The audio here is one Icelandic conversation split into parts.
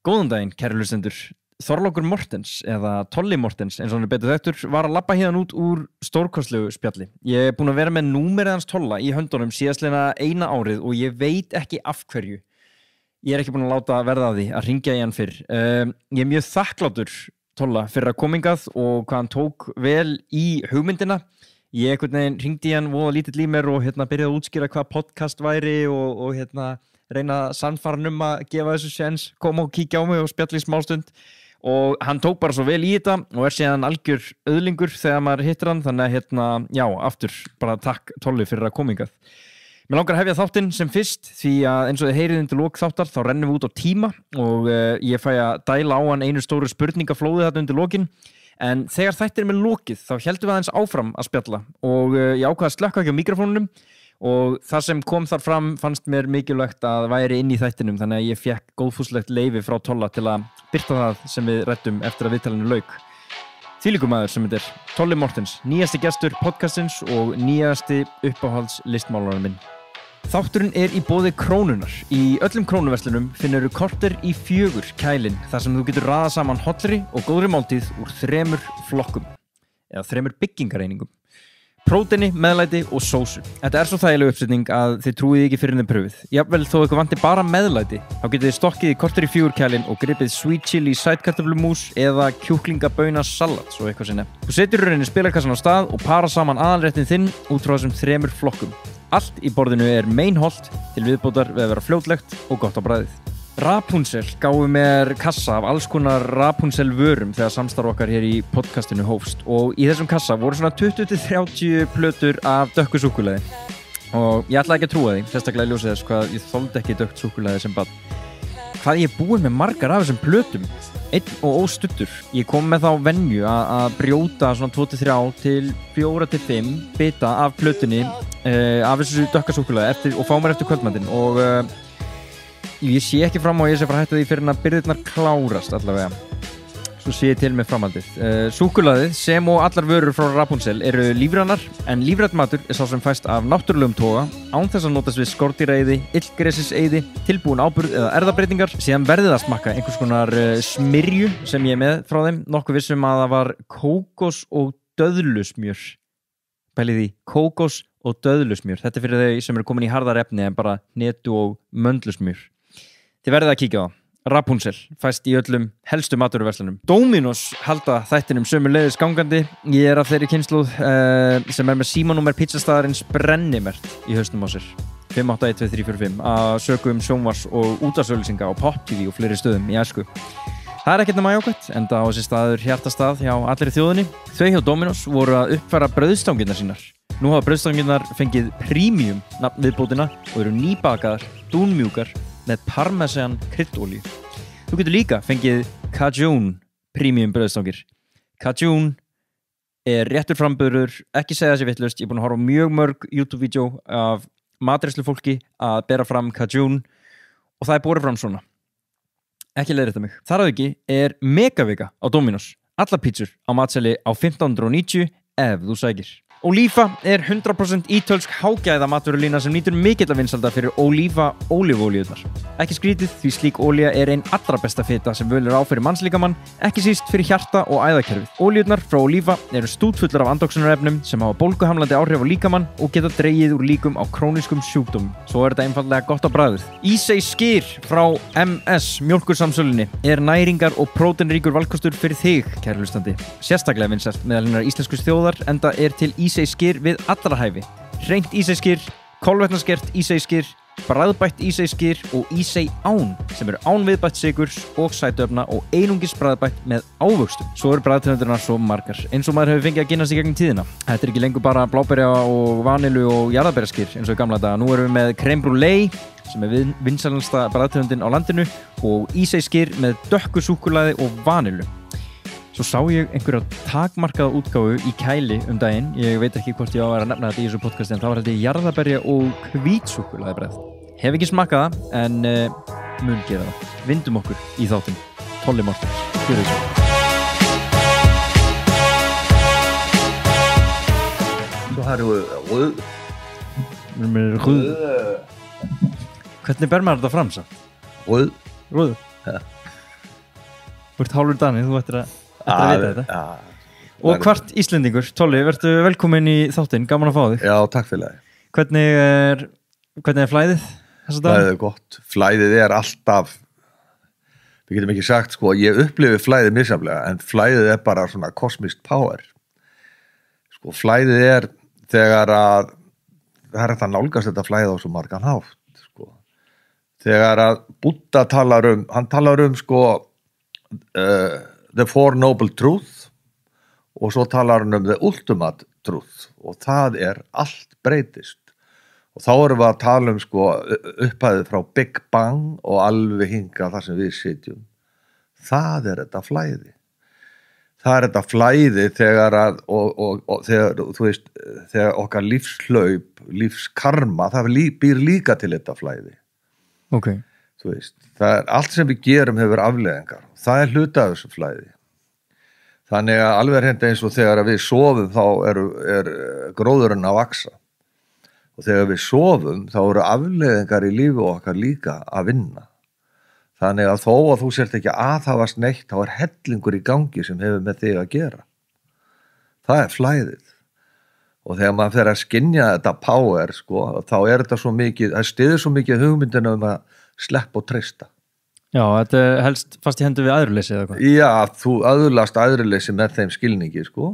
Góðan daginn, kæru hlustendur. Þorlákur Mortens, eða Tolli Mortens, eins og hann betur þekktur, var að labba hérna út úr stórkostlegu spjalli. Ég búinn að vera með númerið hans Tolla í höndunum síðastliðna eina árið og ég veit ekki af hverju. Ég ekki búinn að láta verða að því að hringja í hann fyrr. Ég mjög þakklátur Tolla fyrir að komingað og hvað hann tók vel í hugmyndina. Ég einhvern veginn hringdi í hann voða lítill í mér og byrjaði að útskýra hvað podcast væri og reyna að sannfæra hann að gefa þessu séns, koma og kíkja á mig og spjalla í smástund. Og hann tók bara svo vel í þetta og síðan algjör öðlingur þegar maður hittir hann, þannig að já, aftur bara takk Tolli fyrir að koma hingað. Mér langar að hefja þáttinn sem fyrst því að eins og þið heyrið undir lok þáttar þá rennum við út á tíma og ég fæ að dæla á hann einu stóru spurningaflóði þarna undir lokin. En þegar þættir með lokið þá heldum við aðeins áfram að spjalla og ég ákvað að slökkva ekki á mikrofónunum og það sem kom þar fram fannst mér mikilvægt að væri inn í þættinum, þannig að ég fékk góðfúslegt leyfi frá Tolla til að birta það sem við ræddum eftir að viðtalinu lauk. Þvílíkur maður sem þetta Tolli Mortens, nýjasti gestur podcastins og nýjasti uppáhalds listmálarinn minn. Þátturinn í boði Krónunnar. Í öllum krónuverslunum finnurðu korter í 4 kælin þar sem þú getur raðað saman hollri og góðri máltíð úr 3 flokkum eða 3 byggingareiningum. Próteini, meðlæti og sósu. Þetta svo þægileg uppsetning að þið trúið ekki fyrir þið pröfið. Jafnvel þó ykkur vanti bara meðlæti, þá getið þið stokkið í korter í 4 kælin og gripið sweet chili sætkartöflumús eða kjúklingabauna salat, svo eitthvað sinni. Þú setur í rauninni spilarkassan á stað og para saman aðalréttin þinn út frá þessum 3 flokkum. Allt í borðinu meinholt til viðbótar við að vera fljótlegt og gott á bragðið. Rapunzel gáfu mér kassa af alls konar Rapunzel vörum þegar samstarf okkar hér í podcastinu hófst og í þessum kassa voru svona 20-30 plötur af dökku súkkulaði og ég ætlaði ekki að trúa því, sérstaklega í ljósi þess hvað ég þoldi ekki dökkt súkkulaði sem barn. Hvað ég búinn með margar af þessum plötum, einn og óstuddur. Ég kom með þá venju að brjóta svona 2-3 til 4-5 bita af plötunni af þessu dökka súkkulaði og fá mér eftir kvöldmatinn og ég sé ekki fram á að ég sé fara að hætta því fyrir að byrðirnar klárast allavega. Svo sé ég til með framhaldið. Súkkulaðið sem og allar vörur frá Rapunzel eru lífrænar, en lífrænn matur sá sem fæst af náttúrulegum toga, án þess að notast við skordýraeyði, illgresiseyði, tilbúin áburð eða erfðabreytingar. Síðan verðið að smakka einhvers konar smyrju sem ég með frá þeim, nokkuð vissum að það var kókos og döðlusmjör. Pælið því, kókos og döðlusmjör. Þetta fyrir þau sem eru komin í harðar efni en bara hnetu og möndlusmjör. Þið verðið að kíkja á það. Rapunzel fæst í öllum helstu matvöruverslunum. Dominos halda þættinum sömuleiðis gangandi. Ég af þeirri kynslóð sem með símanúmer pizzastaðarins brennimert í hausnum á sér. 5812345 að sökum sjónvars og útvarpsauglýsinga á Pop TV og fleiri stöðum í æsku. Það ekki nema jákvætt, enda á þessi staður hjartastað hjá allri þjóðinni. Þau hjá Dominos voru að uppfæra brauðstangirnar sínar. Nú hafa brauðstangirnar fengið premium nafn viðbótina og eru nýbakaðar, dúnmjúkar með parmesan kryddolíu. Þú getur líka fengið Cajun premium brauðstangir. Cajun réttur framburður, ekki segja þessi vitlaust. Ég er búinn að horfa á mjög mörg YouTube-vídeó af matreiðslufólki að bera fram Cajun og það borið fram svona. Ekki leiðrétta mig. Þar að auki megavika á Dominos. Allar pítsur á matseðli á 1590 ef þú sækir. Ólífa 100% ítölsk hágæða matvörulína sem nýtur mikilla vinsælda fyrir ólífa ólífuolíurnar. Ekki skrítið því slík olía ein allra besta fita sem völ á fyrir mannslíkamann, ekki síst fyrir hjarta og æðakerfið. Olíurnar frá Ólífa eru stútfullar af andóksunarefnum sem hafa bólguhamlandi áhrif á líkamann og geta dregið úr líkum á krónískum sjúkdómum. Svo þetta einfaldlega gott á bragðið. Ísey Skyr frá MS mjólkursamsölunni næringar og próteinríkur valkostur fyrir þig, kæri hlustandi. Sérstaklega vinsælt meðal hinnar íslensku þjóðar enda til Ísey Skyr við allra hæfi. Hreint Ísey Skyr, kolvetnaskert Ísey Skyr, bragðbætt Ísey Skyr og Ísey án sem eru án viðbætt sykurs og sætuefna og einungis bragðbætt með ávöxtum. Svo eru bragðtegundirnar svo margar, eins og maður hefur fengið að kynnast í gegnum tíðina. Þetta ekki lengur bara bláberja og vanilu og jarðarberjaskyr eins og í gamla daga. Nú erum við með crème brûlée sem vinsælasta bragðtegundin á landinu og Ísey Skyr með dökku súkkulaði og vanilu. Svo sá ég einhverja takmarkaða útgáfu í kæli daginn. Ég veit ekki hvort ég á að vera að nefna þetta í þessu podcasti en það var heldur jarðarberja og hvítsúkkulaðibrauð. Hef ekki smakkað það en mun gera það. Vindum okkur í þáttinn. Tolli Mortens. Gjörðu svo. Så har du rød. Hvernig ber maður þetta fram samt? Rød. Rød? Ja. Þú ert hálfur Dani, þú ættir að vita þetta. Og hvart Íslendingur, Tolli, vertu velkomin í þáttinn, gaman að fá þig. Já, takk fyrir það. Hvernig er flæðið þessa dag? Flæðið er gott. Flæðið er alltaf, við getum ekki sagt, sko, ég upplifi flæðið misjafnlega, en flæðið er bara svona kosmist power. Sko, flæðið er þegar að, það er hægt að nálgast þetta flæðið á svo margan hátt, sko. Þegar að Buddha hann talar sko, the four noble truth, og svo talar hann the ultimate truth, og það er allt breytist. Og þá erum við að tala sko, upphæðið frá Big Bang og alveg hinga þar sem við sitjum. Það er þetta flæði. Það er þetta flæði þegar að, og þegar, þú veist, þegar okkar lífslaup, lífskarma, það býr líka til þetta flæði. Ok. Þú veist, það er allt sem við gerum hefur afleiðingar. Það er hluta af þessu flæði. Þannig að alveg hérna eins og þegar við sofum þá er gróðurinn að vaxa. Og þegar við sofum þá eru afleiðingar í lífi okkar líka að vinna. Þannig að þó að þú sért ekki aðhafast neitt, þá er hellingur í gangi sem hefur með þig að gera. Það er flæðið. Og þegar maður fer að skynja þetta power, sko, þá er þetta svo mikið, það styður svo mikið hugmyndina að sleppa og treysta. Já, þetta helst fast í hendur við æðruleysi eða hvað? Já, þú öðlast æðruleysi með þeim skilningi, sko.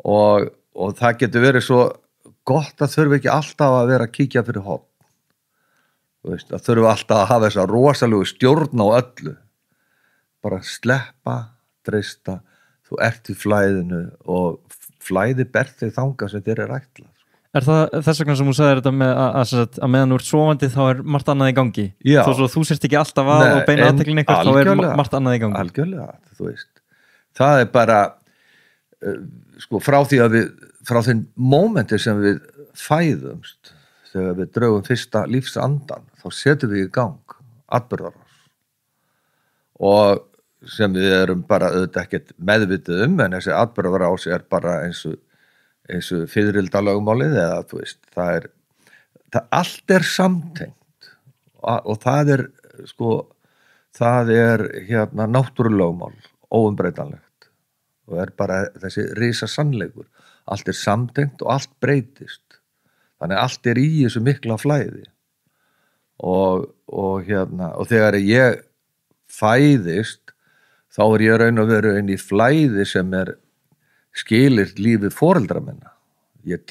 Og það getur verið svo gott að þurfi ekki alltaf að vera að kíkja fyrir horn. Þú veist, að þurfi alltaf að hafa þessa rosalegu stjórn á öllu. Bara sleppa, treysta, þú ert í flæðinu og flæði ber þig þangað sem þér er ætlað. Er það þess vegna sem þú sagðir þetta með að meðan þú ert sofandi þá er margt annað í gangi? Já. Þó svo þú sérst ekki alltaf að og beina aðteklin eitthvað, þá er margt annað í gangi. Algjörlega, þú veist. Það er bara, sko, frá þeim mómenti sem við fæðumst, þegar við draugum fyrsta lífsandan, þá setjum við í gang atburðarás. Og sem við erum bara auðvitað ekkert meðvitið en þessi atburðarás er bara eins og fiðrildalögmálið eða þú veist, allt er samtengt og það er sko, það er hérna náttúrulögmál, óumbreytanlegt og er bara þessi risa sannleikur, allt er samtengt og allt breytist, þannig allt er í þessu mikla flæði og þegar ég fæðist þá er ég raun og veru inn í flæði sem skilir lífi foreldra minna. Ég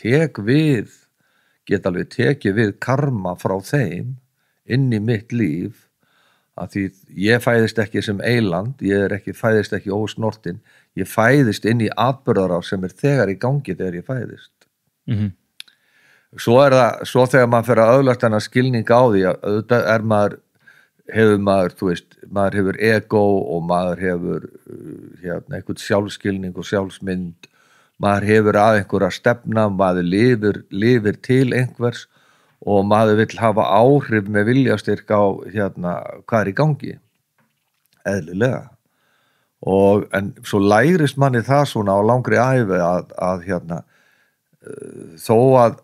get alveg tekið við karma frá þeim inn í mitt líf að því ég fæðist ekki sem eyland, fæðist ekki ósnortin, ég fæðist inn í atburðarás sem þegar í gangi þegar ég fæðist. Mm-hmm. Svo þegar maður fer að öðlast þennan skilning á því að auðvitað maður hefur ego og maður hefur einhvern sjálfskilning og sjálfsmynd, maður hefur að einhverja stefna, maður lifir til einhvers og maður vill hafa áhrif með viljastyrk á hvað er í gangi, eðlilega. En svo lærist manni það svona á langri ævi að þó að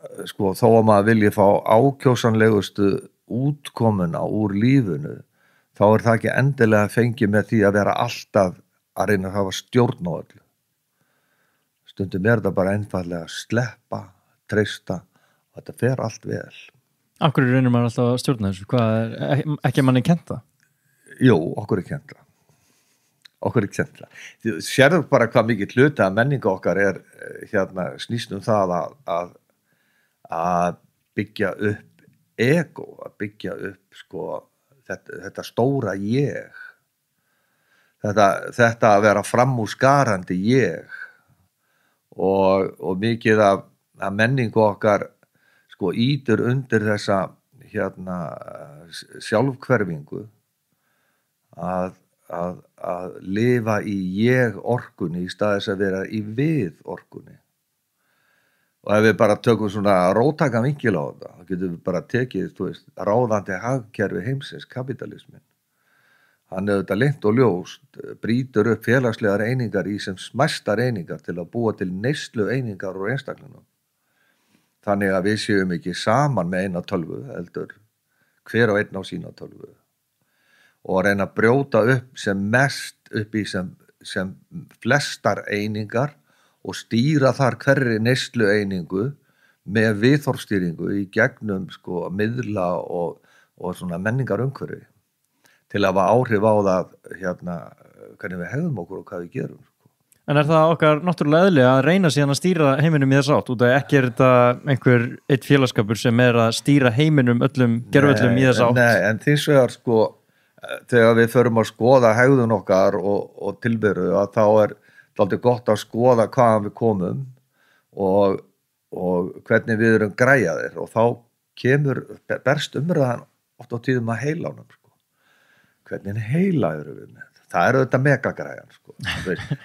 maður vilji fá ákjósanlegustu útkomuna úr lífinu, þá er það ekki endilega fengið með því að vera alltaf að reyna að hafa stjórn á öllu. Stundum er þetta bara einfaldlega að sleppa, treysta og þetta fer allt vel. Af hverju reynir maður alltaf að stjórna þessu? Hvað ekki manni kennt það? Jú, okkur er kennt það. Þú sérðu bara hvað mikið hluti að menningu okkar er snýst það að byggja upp ego, að byggja upp sko, þetta stóra ég, þetta að vera framúrskarandi ég og mikið af menningu okkar sko ýtir undir þessa sjálfhverfingu að lifa í ég orkunni í staðis að vera í við orkunni. Og ef við bara tökum svona róttækan vinkil á þetta, þá getum við bara tekið, þú veist, ráðandi hagkerfi heimsins, kapitalismin. Hann þetta leynt og ljóst, brýtur upp félagslegar einingar í sem smæstar einingar til að búa til neyslu einingar úr einstaklinum. Þannig að við séum ekki saman með eina tölvu, heldur hver og einn á sína tölvu. og að reyna að brjóta upp sem mest upp í sem flestar einingar og stýra þar hverri neyslu einingu með viðhorfsstýringu í gegnum sko miðla og svona menningarumhverfi til að hafa áhrif á það hvernig við hegðum okkur og hvað við gerum sko. En það okkar náttúrulega eðli að reyna síðan að stýra heiminum í þess átt, út af ekki þetta eitt félagskapur sem að stýra heiminum öllum, gervöllum í þess átt? Nei, en þess vegar sko þegar við förum að skoða hegðun okkar og tilveru að þá dálítið gott að skoða hvaðan við komum og hvernig við erum græjaðir og þá berst umræðan oft á tíðum að heilanum sko. Hvernig heila erum við með? Það auðvitað megagræjan sko.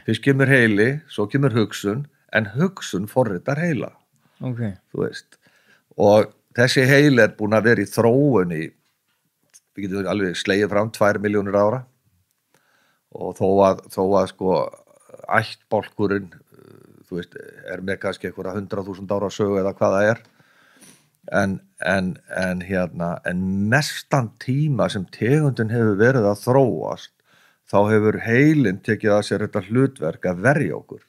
Fyrst kemur heili, svo kemur hugsun en hugsun forritar heila. Okay. Þú veist. Og þessi heili búin að vera í þróun í við getum alveg slegið fram 2 milljónir ára og þó að sko ættbálkurinn þú veist, með kannski einhverja 100.000 ára sögu eða hvað það en mestan tíma sem tegundin hefur verið að þróast þá hefur heilinn tekið að sér þetta hlutverk að verja okkur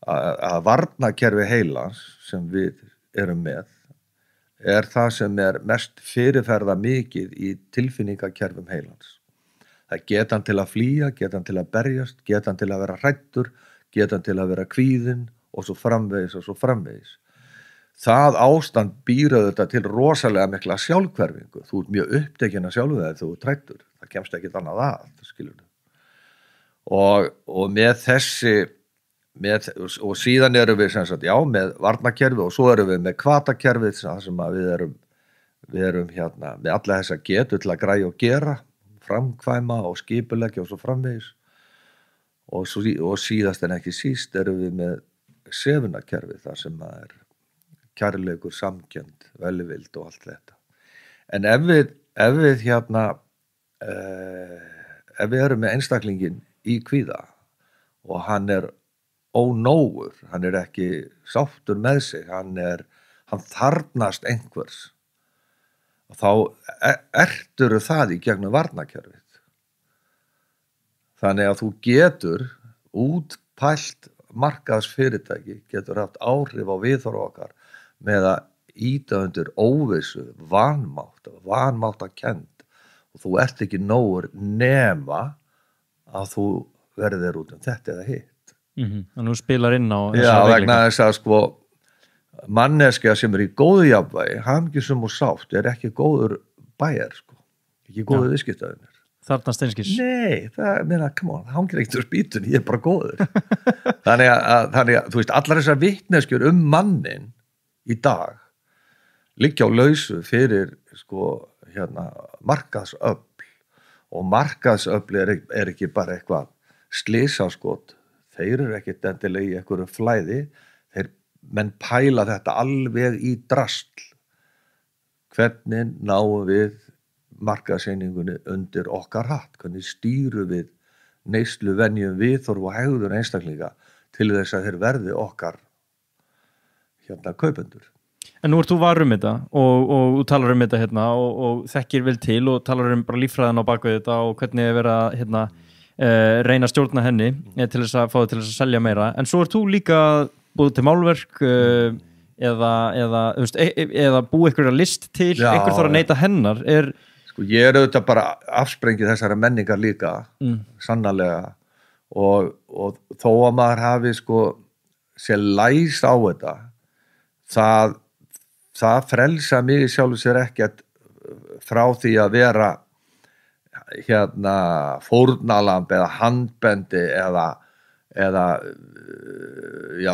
að varnarkerfi heilans sem við erum með það sem mest fyrirferða mikið í tilfinningakerfum heilans. Það geta hann til að flýja, geta hann til að berjast, geta hann til að vera hræddur, geta hann til að vera kvíðinn og svo framvegis og svo framvegis. Það ástand býr þetta til rosalega mikla sjálfhverfingu. Þú ert mjög upptekinn af sjálfu þér þegar þú ert hræddur. Það kemst ekkert annað að, skilurðu. Og með þessi og síðan erum við sem sagt, með varnarkerfi og svo erum við með hvatakerfið sem að við erum með alla þessa getu til að græja og gera, framkvæma og skipuleggja og svo framvegis og síðast en ekki síst erum við með sefunarkerfið þar sem að kærleikur, samkennd, velvild og allt þetta. En ef við erum með einstaklingin í kvíða og hann ónógur, hann ekki sáttur með sig, hann þarfnast einhvers og þá erturðu það í gegnum varnarkerfið. Þannig að þú getur útpælt markaðsfyrirtæki, getur haft áhrif á viðhorf okkar með að ýta undir óvissu, vanmáttarkennd og þú ert ekki nógur nema að þú verðir út þetta eða hitt. Og nú spilar inn á vegna þess að sko manneskja sem í góðu jafnvægi, hamingjusöm og sátt ekki góður bæjar sko, ekki góður viðskiptavinur. Þarna steinskis? Nei, come on, hangir ekkert úr spýtun, ég bara góður. þannig að þú veist, allar þessar vitneskjur mannin í dag liggja á lausu fyrir sko markaðsöfl og markaðsöfl ekki bara eitthvað slysaskot. Þeir eru ekkert endilega í einhverju flæði, menn pæla þetta alveg í drasl. Hvernig náum við markaðseiningunni undir okkar hatt? Hvernig stýrum við neyslu venjum viðhorf og hegðun einstaklinga til þess að þeir verði okkar kaupendur? En nú ert þú var þetta og talar þetta hérna og þekkir vel til og talar bara líffræðina á bakvið þetta og hvernig vera reyna að stjórna henni til þess að fá þið til þess að selja meira, en svo ert þú líka búið til málverk eða búið einhverja list til, einhver þarf að neyta hennar Sko ég auðvitað bara afsprengið þessara menningar líka sannarlega og þó að maður hafi sko sér læst á þetta það frelsa mig sjálfur sér ekkert frá því að vera fórnalamb eða handbendi eða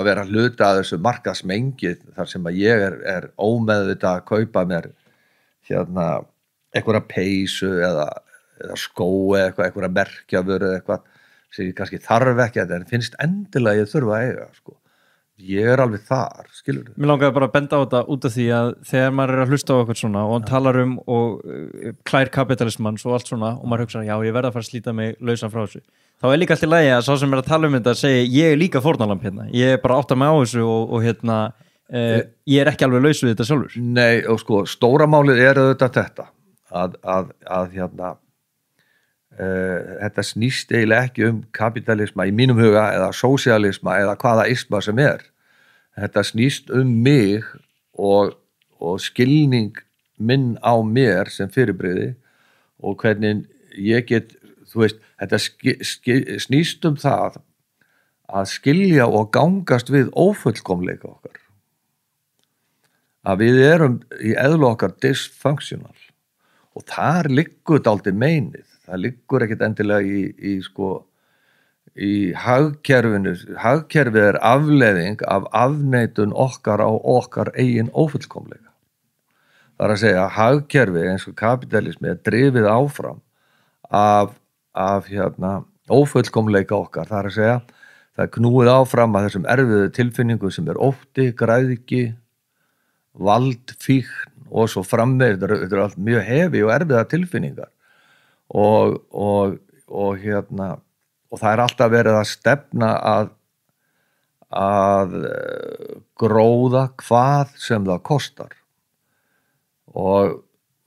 vera hluta að þessu markaðsmengi þar sem að ég er ómeðvitað að kaupa mér einhverja peysu eða skó eða einhverja merkjavöru eða eitthvað sem ég kannski þarf ekki en finnst endilega ég þurfa að eiga sko. Ég alveg þar, skilur þið? Mér langaði bara að benda á þetta út af því að þegar maður að hlusta á eitthvað svona og hann talar og klær kapitalismans og allt svona og maður hugsa, já, ég verð að fara að slíta mig lausan frá þessu. Þá líka allt í lagi að sá sem að tala þetta segja, ég líka fórnarlamb hérna. Ég bara átta mig á þessu og ég ekki alveg laus við þetta sjálfur. Nei, og sko, stóra málið auðvitað þetta að þetta snýst eiginlega ekki kapitalisma í mínum huga eða sósíalisma eða hvaða isma sem þetta snýst mig og skilning minn á mér sem fyrirbrigði og hvernig ég get, þú veist, þetta snýst það að skilja og gangast við ófullkomleika okkar, að við erum í eðlu okkar dysfunctional og þar liggur dálítið meinið, það liggur ekkert endilega í hagkerfinu. Hagkerfið afleiðing af afneitun okkar á okkar eigin ófullkomleika. Það að segja að hagkerfi eins og kapitalismi drifið áfram af ófullkomleika okkar. Það að segja, það knúið áfram að þessum erfiðu tilfinningum sem ótti, græðgi, vald, fíkn og svo framvegis. Þetta allt mjög hefi og erfiða tilfinningar og það alltaf verið að stefna að gróða hvað sem það kostar og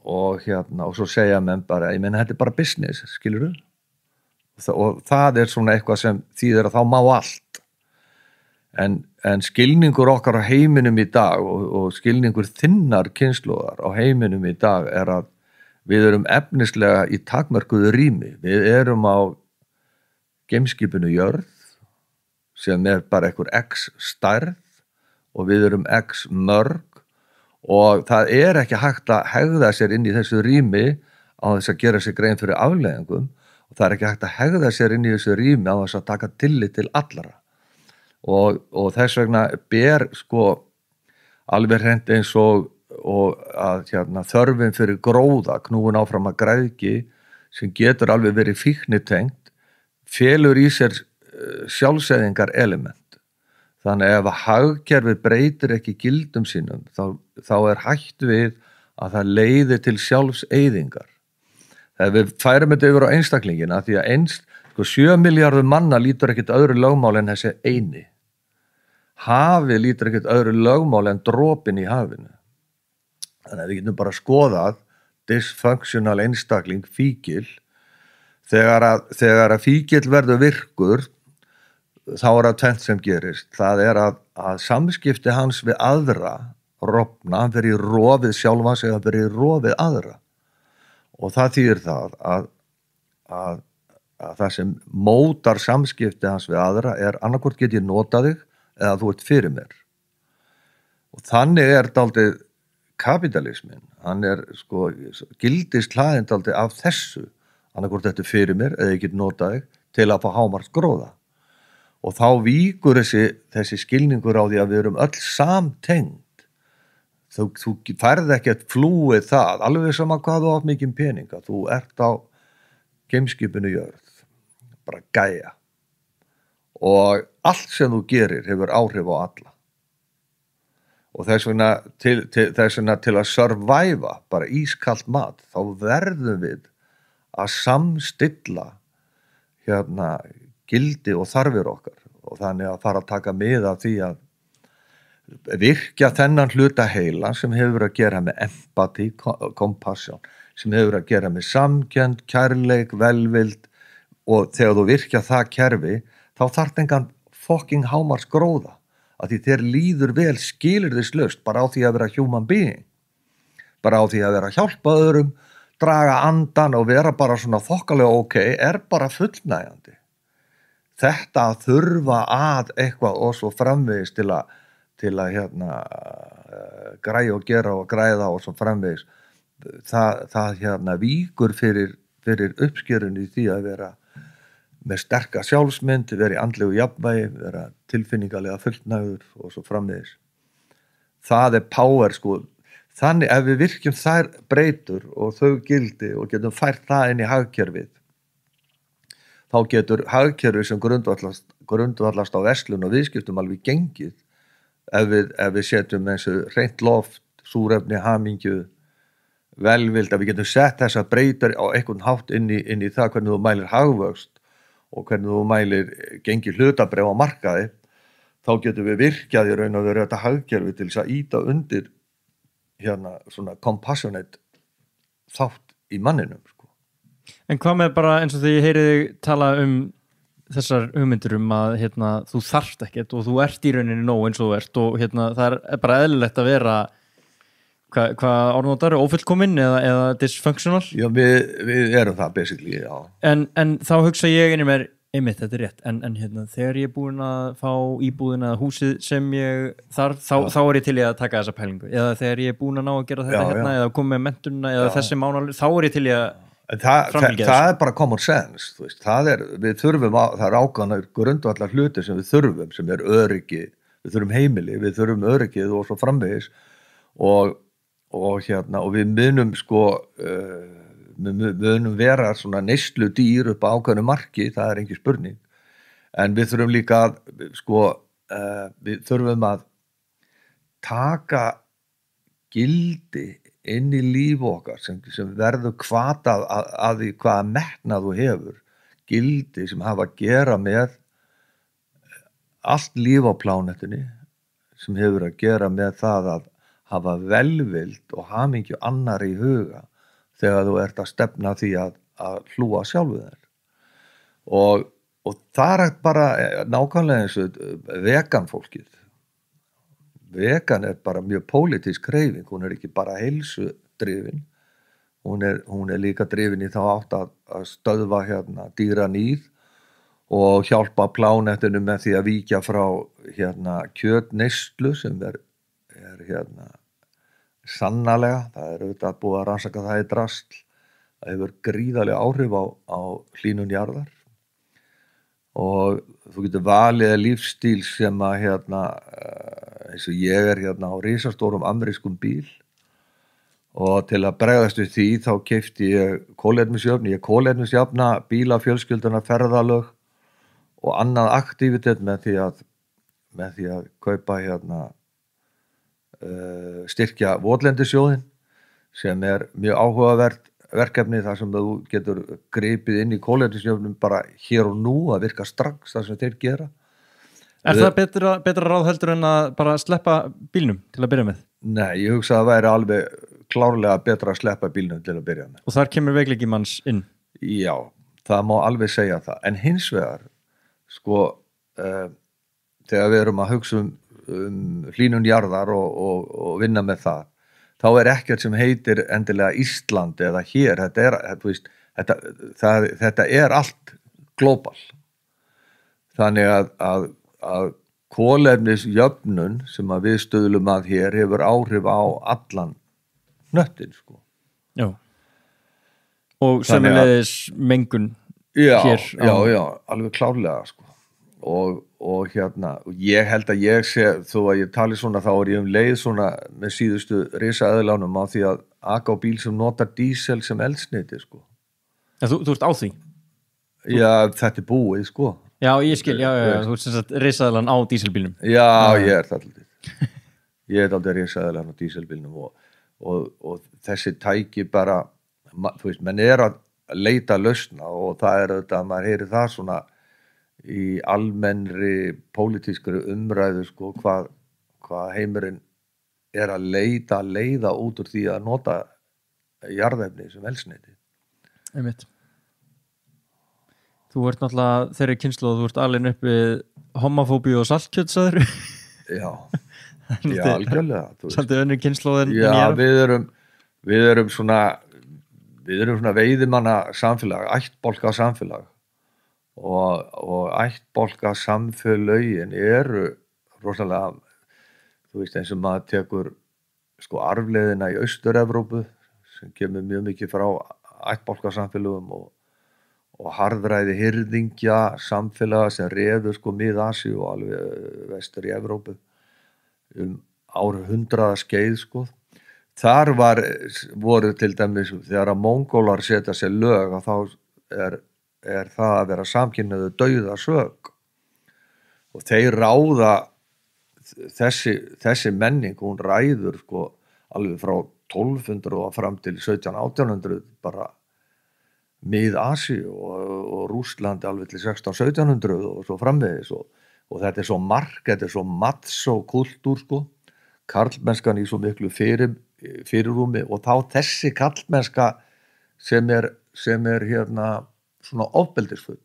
svo segja menn bara, ég meina þetta bara business, skilurðu? Og það svona eitthvað sem þýðir að þá má allt en skilningur okkar á heiminum í dag og skilningur þinnar kynslóðar á heiminum í dag að við erum efnislega í takmörkuðu rými. Við erum á geimskipinu jörð sem bara einhver X stærð og við erum X mörg og það ekki hægt að hegða sér inn í þessu rými á þess að gera sér grein fyrir afleiðingum og það ekki hægt að hegða sér inn í þessu rými á þess að taka tillit til allara og þess vegna ber alveg hreint eins og að þörfin fyrir gróða knúin áfram að græðgi sem getur alveg verið fíknitengt felur í sér sjálfseyðingar element. Þannig ef að hagkerfið breytir ekki gildum sínum þá hætt við að það leiði til sjálfseyðingar. Þegar við færum þetta yfir á einstaklingina því að 7 milljarður manna lítur ekkert öðru lögmál en þessi eini. Hafið lítur ekkert öðru lögmál en dropinn í hafinu. Þannig að við getum bara skoðað dysfunctional einstakling fíkil þegar að fíkil verður virkur þá það tvennt sem gerist. Það að samskipti hans við aðra rofna, hann fer í rofið sjálfans eða hann fer í rofið aðra og það þýðir það að það sem mótar samskipti hans við aðra annarkvort get ég notað þig eða þú ert fyrir mér og þannig dálítið kapitalismin, hann gildist hlaðin dálítið af þessu annarkvort þetta fyrir mér eða ég get notað þig til að fá hámarks gróða og þá víkur þessi skilningur á því að við erum öll samtengd. Þú færð ekkert flúið það alveg sama hvað þú átt mikinn peninga, þú ert á geimskipinu jörð, bara gæja og allt sem þú gerir hefur áhrif á alla og þess vegna til að survive bara ískalt mat þá verðum við að samstilla gildi og þarfir okkar og þannig að fara að taka mið af því að virkja þennan hluta heila sem hefur að gera með empathy, compassion, sem hefur að gera með samkennd, kærleik, velvild og þegar þú virkja það kerfi þá þarf engan fucking hámarks gróða að því þér líður vel skilyrðislaust bara á því að vera human being, bara á því að vera hjálpa öðrum, draga andan og vera bara svona þokkalega ok, bara fullnægjandi. Þetta að þurfa að eitthvað og svo framvegis til að græja og gera og græða og svo framvegis það víkur fyrir uppskerun í því að vera með sterka sjálfsmynd, vera í andlegu jafnvægi, vera tilfinningalega fullnægður og svo framvegis. Það power Þannig ef við virkjum þær breytur og þau gildi og getum fært það inn í hagkerfið þá getur hagkerfið sem grundvallast á verslun og viðskiptum alveg gengið ef við setjum eins og hreint loft, súrefni, hamingju, velvild, að við getum sett þessa breytur á einhvern hátt inn í það hvernig þú mælir hagvöxt og hvernig þú mælir gengi hlutabréf á markaði, þá getum við virkjað í raun og veru þetta hagkerfi til þess að ýta undir svona compassionate þátt í manninum En hvað með bara eins og þegar ég heyri þig tala þessar hugmyndir að þú þarft ekkert og þú ert í rauninni nóg eins og þú ert og það er bara eðlilegt að vera hvað orðnóttar, ófullkomin eða dysfunctional? Já, við erum það basically, já. En þá hugsa ég inni mér, einmitt, þetta er rétt, en þegar ég er búin að fá íbúðina eða húsið sem ég þarf, þá er ég til í að taka þessa pælingu, eða þegar ég er búin að ná að gera þetta eða koma með mentunina eða þessi mánaður, þá er ég til í að það er bara common sense, þú veist, við þurfum það er ákvæmna grundvallar hluti sem við þurfum, sem er öryggi, við þurfum heimili, við þurfum öryggið og svo framvegis og við munum við munum vera svona neyslu dýr upp á ákveðnu marki, það er engin spurning, en við þurfum líka við þurfum að taka gildi inn í líf okkar sem verður hvatað að því hvaða metnað þú hefur, gildi sem hafa að gera með allt líf á plánetunni, sem hefur að gera með það að hafa velvild og hamingju annar í huga þegar þú ert að stefna því að hlúa sjálfu þér og það er bara nákvæmlega eins og vegan fólkið. Vegan er bara mjög pólitísk hreyfing, hún er ekki bara heilsudrifin, hún er líka drifin í þá átt að stöðva dýraníð og hjálpa plánetinu með því að víkja frá kjötneyslu sem er sannarlega, það er auðvitað búið að rannsaka það í drasl, það hefur gríðarlega áhrif á hlýnun jarðar og þú getur valið lífstíl sem að eins og ég er á risastórum amerískum bíl og til að bregðast við því þá keypti ég kolefnisjöfna bíla, fjölskylduna, ferðalög og annað aktivitet með því að kaupa styrkja votlendissjóðinn sem er mjög áhugavert verkefni þar sem þú getur gripið inn í kolefnisjöfnum bara hér og nú að virka strax það sem þeir gera. Er það betra ráð heldur en að bara sleppa bílnum til að byrja með? Nei, ég hugsa að það væri alveg klárlega betra að sleppa bílnum til að byrja með. Og þar kemur veikleiki manns inn? Já, það má alveg segja það. En hins vegar, þegar við erum að hugsa hlýnun jarðar og vinna með það, þá er ekkert sem heitir endilega Ísland eða hér, þetta er allt global. Þannig að kolefnisjöfnun sem að við stuðlum að hér hefur áhrif á allan hnöttinn, Já. Og sömuleiðis mengun hér. Já, alveg klárlega, og ég held að ég sé, þó að ég tali svona þá er ég leið svona með síðustu risaeðlánum á því að aka á bíl sem notar dísel sem eldsneyti Ja, þú ert á því? Já, þetta er búið Já, ég skil, já, þú ert sem sagt risaeðlan á díselbílnum Já, ég er það alltaf Ég er alltaf risaeðlan á díselbílnum og þessi tæki bara þú veist, menn er að leita lausna og það er þetta að maður heyri það svona í almennri pólitískri umræðu hvað heimurinn er að leiða út úr því að nota jarðefni sem eldsneyti. Einmitt. Þú ert náttúrulega þeirri kynslóð, þú ert alinn upp við homofóbíu og saltkjöt, sagður. Já, algjörlega. Svolítið önnur kynslóð en ég er. Við erum svona veiðimanna samfélag, ættbálka samfélag og ættbálka samfélögin eru rosalega, þú veist, eins og maður tekur arfleiðina í Austur-Evrópu sem kemur mjög mikið frá ættbálka samfélögum og harðræði hirðingja samfélaga sem réðu Mið-Asíu og alveg vestur í Evrópu árhundraða skeið Þar voru til dæmis þegar að Mongólar setja sér lög og þá er það að vera samkynhneigður dauðasök og þeir ráða þessi menning, hún ræður alveg frá 1200 og fram til 1700-1800 bara Mið-Asíu og Rússlandi alveg til 1600-1700 og svo framvegis og þetta er svo þetta er svo matsó kultúr karlmennskan í svo miklu fyrirrúmi og þá þessi karlmennska sem er sem hérna svona ofbeldisfull.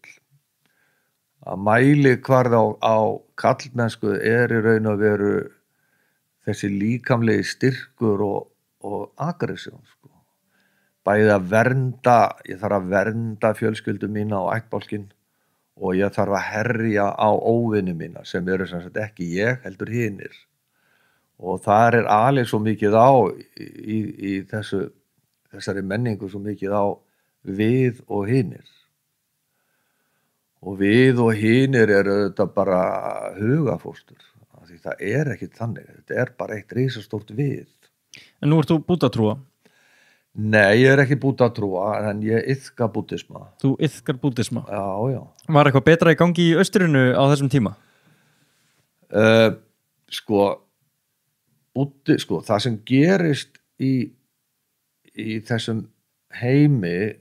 Að mæli hvarð á kallmennsku í raun og veru þessi líkamlegi styrkur og aggressjón, sko. Bæði að vernda, ég þarf að vernda fjölskyldu mína og ættbálkinn og ég þarf að herja á óvini mína sem eru sem sagt ekki ég, heldur hinir. Og þar alið svo mikið á í þessari menningu svo mikið á við og hinir. Og við og hinir eru þetta bara hugafóstur. Því það ekkit þannig. Þetta bara eitt risastórt við. En nú ert þú búddatrúa? Nei, ég ekki búddatrúa, en ég iðka búddisma. Þú iðkar búddisma? Já, já. Var eitthvað betra í gangi í austrinu á þessum tíma? Það sem gerist í þessum heimi,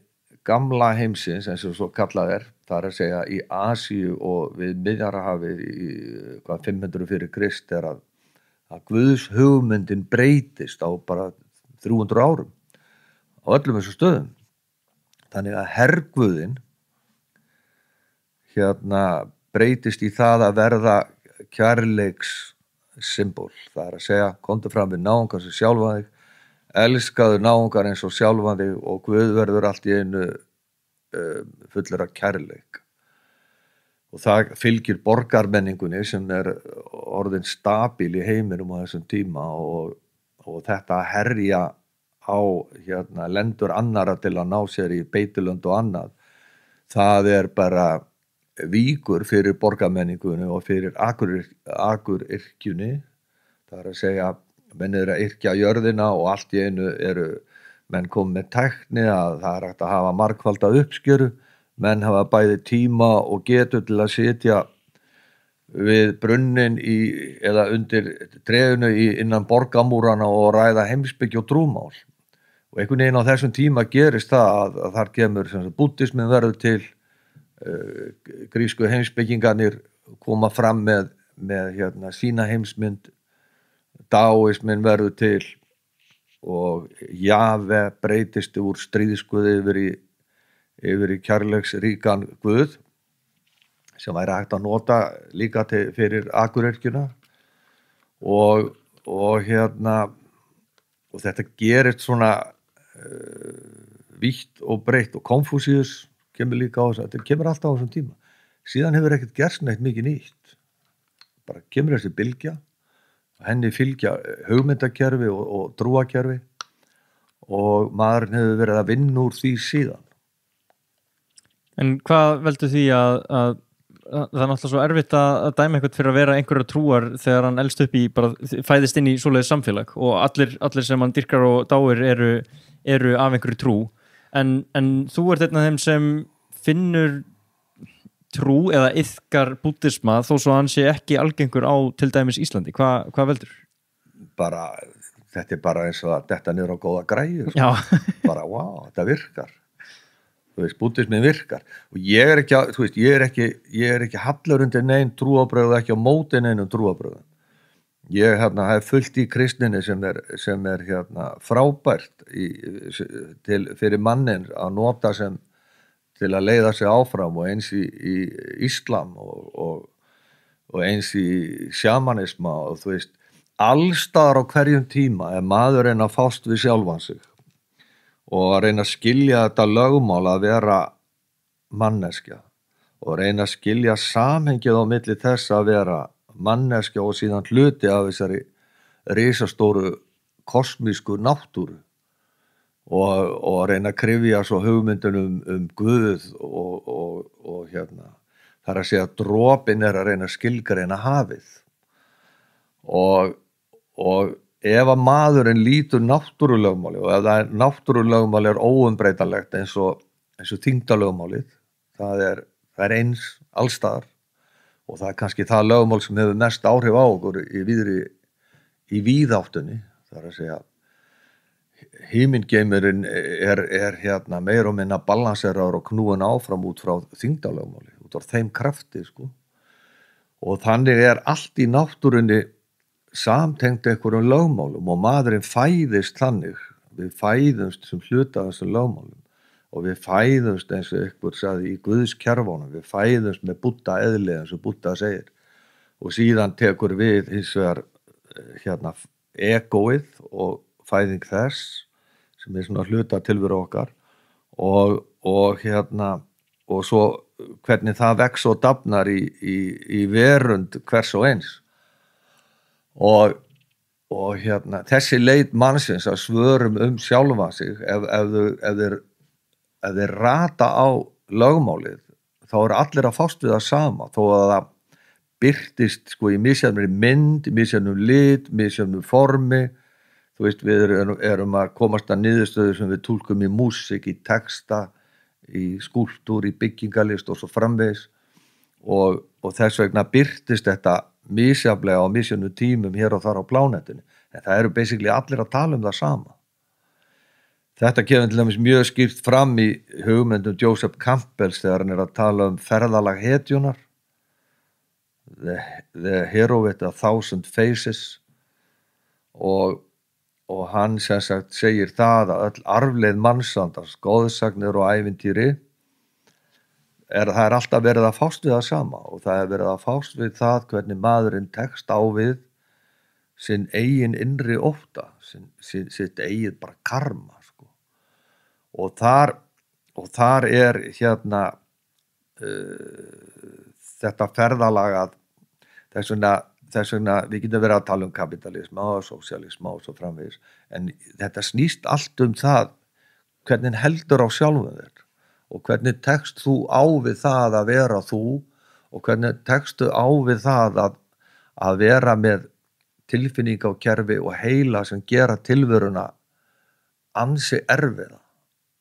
gamla heimsins, eins og svo kallað það að segja í Asíu og við Miðjarðarhafið í 500 fyrir Krist að Guðs hugmyndin breytist á bara 300 árum á öllum þessum stöðum. Þannig að herguðin breytist í það að verða kærleiks symbol. Það að segja, komdu fram við náungar sem sjálfan þig, elskaðu náungar eins og sjálfan þig og Guð verður allt í einu fullur af kærleik. Og það fylgir borgarmenningunni sem orðin stabil í heiminum á þessum tíma og þetta herja á lendur annara til að ná sér í beitilönd og annað. Það bara víkur fyrir borgarmenningunni og fyrir akuryrkjunni. Það að segja, menn að yrkja jörðina og allt í einu menn komið með tækni að það hægt að hafa margfalda uppskjöru, menn hafa bæði tíma og getu til að sitja við brunnin eða undir trefinu innan borgamúrana og ræða heimspeki og trúmál. Og einhvern veginn á þessum tíma gerist það að þar kemur búddismin verður til, grísku heimspekingarnir koma fram með sína heimsmynd, daóismin verður til og Jave breytist úr stríðsguði yfir í kærleiksríkan Guð sem væri hægt að nota líka fyrir akuryrkjuna og þetta gerist svona vítt og breytt og Konfúsíus kemur líka á þessu, þetta kemur alltaf á þessum tíma. Síðan hefur ekkert gerst neitt mikið nýtt. Bara kemur þessi bylgja, henni fylgja hugmyndakerfi og trúakerfi og maðurinn hefur verið að vinna úr því síðan. En hvað veldur því að það náttúrulega svo erfitt að dæma eitthvað fyrir að vera einhverja trúar þegar hann elst upp fæðist inn í svoleiðis samfélag og allir sem hann dyrkar og dáir eru af einhverju trú en þú ert einn af þeim sem finnur trú eða iðkar búddisma þó svo hann sé ekki algengur á til dæmis Íslandi. Hvað veldur? Þetta bara eins og að detta niður á góða græju. Já. Bara, þetta virkar. Þú veist, búddismin virkar. Og ég ekki hallur undir nein trúarbrögð, ekki á móti neinum trúarbrögðum. Ég hef fullt í kristninni sem frábært fyrir mannin að nota sem til að leiða sig áfram og eins í Íslam og eins í sjamanisma og þú veist, allstaðar á hverjum tíma maður reyna að fást við sjálfan sig og að reyna að skilja þetta lögmál að vera manneskja og reyna að skilja samhengið á milli þess að vera manneskja og síðan hluti af þessari risastóru kosmísku náttúru og reyna að kryfja svo hugmyndunum Guð og það að segja dropinn að reyna að skilgreina hafið og ef að maðurinn lítur náttúrulögmáli og ef náttúrulögmáli óumbreytanlegt eins og þyngdarlögmálið það er eins allstaðar og það kannski það lögmál sem hefur mest áhrif á okkur í víðáttunni það að segja himingeimurinn meir og minna balanseraður og knúin áfram út frá þyngdarlögmáli, út frá þeim krafti og þannig allt í náttúrunni samtengt einhverjum lögmálum og maðurinn fæðist þannig, við fæðumst sem hluta af þessum lögmálum og við fæðumst eins og ykkur sagði í Guðskerfunum, við fæðumst með Búdda eðli eins og Búdda segir og síðan tekur við hins vegar egóið og fæðing þess sem svona hluta tilveru okkar og svo hvernig það vex og dafnar í verund hvers og eins og þessi leit mannsins að svörum sjálfa sig ef þeir rata á lögmálið þá eru allir að fást við það sama þó að það birtist sko í misjafnri mynd, misjafnum lit, misjafnum formi þú veist við erum að komast að niðurstöðu sem við túlkum í músík, í texta í skúlptúr, í byggingalist og svo framvegis og þess vegna birtist þetta misjafnlega á misjafnum tímum hér og þar á plánetunni en það eru basically allir að tala það sama þetta kemur til dæmis mjög skýrt fram í hugmyndum Joseph Campbells þegar hann að tala ferðalag hetjunar the hero with 1,000 faces og hann sem sagt segir það að öll arfleið mannsandans, goðsagnir og ævintýri það er alltaf verið að fást við það sama og það er verið að fást við það hvernig maðurinn tekst á við sinn eigin innri ótta, sitt eigið bara karma sko. og þar er þetta ferðalag að þess vegna við getum verið að tala kapitalisma og sósíalisma og svo framvegis en þetta snýst allt það hvernig heldur á sjálfum þér og hvernig tekst þú á við það að vera þú og hvernig tekstu á við það að vera með tilfinninga og kerfi og heila sem gera tilveruna ansi erfiða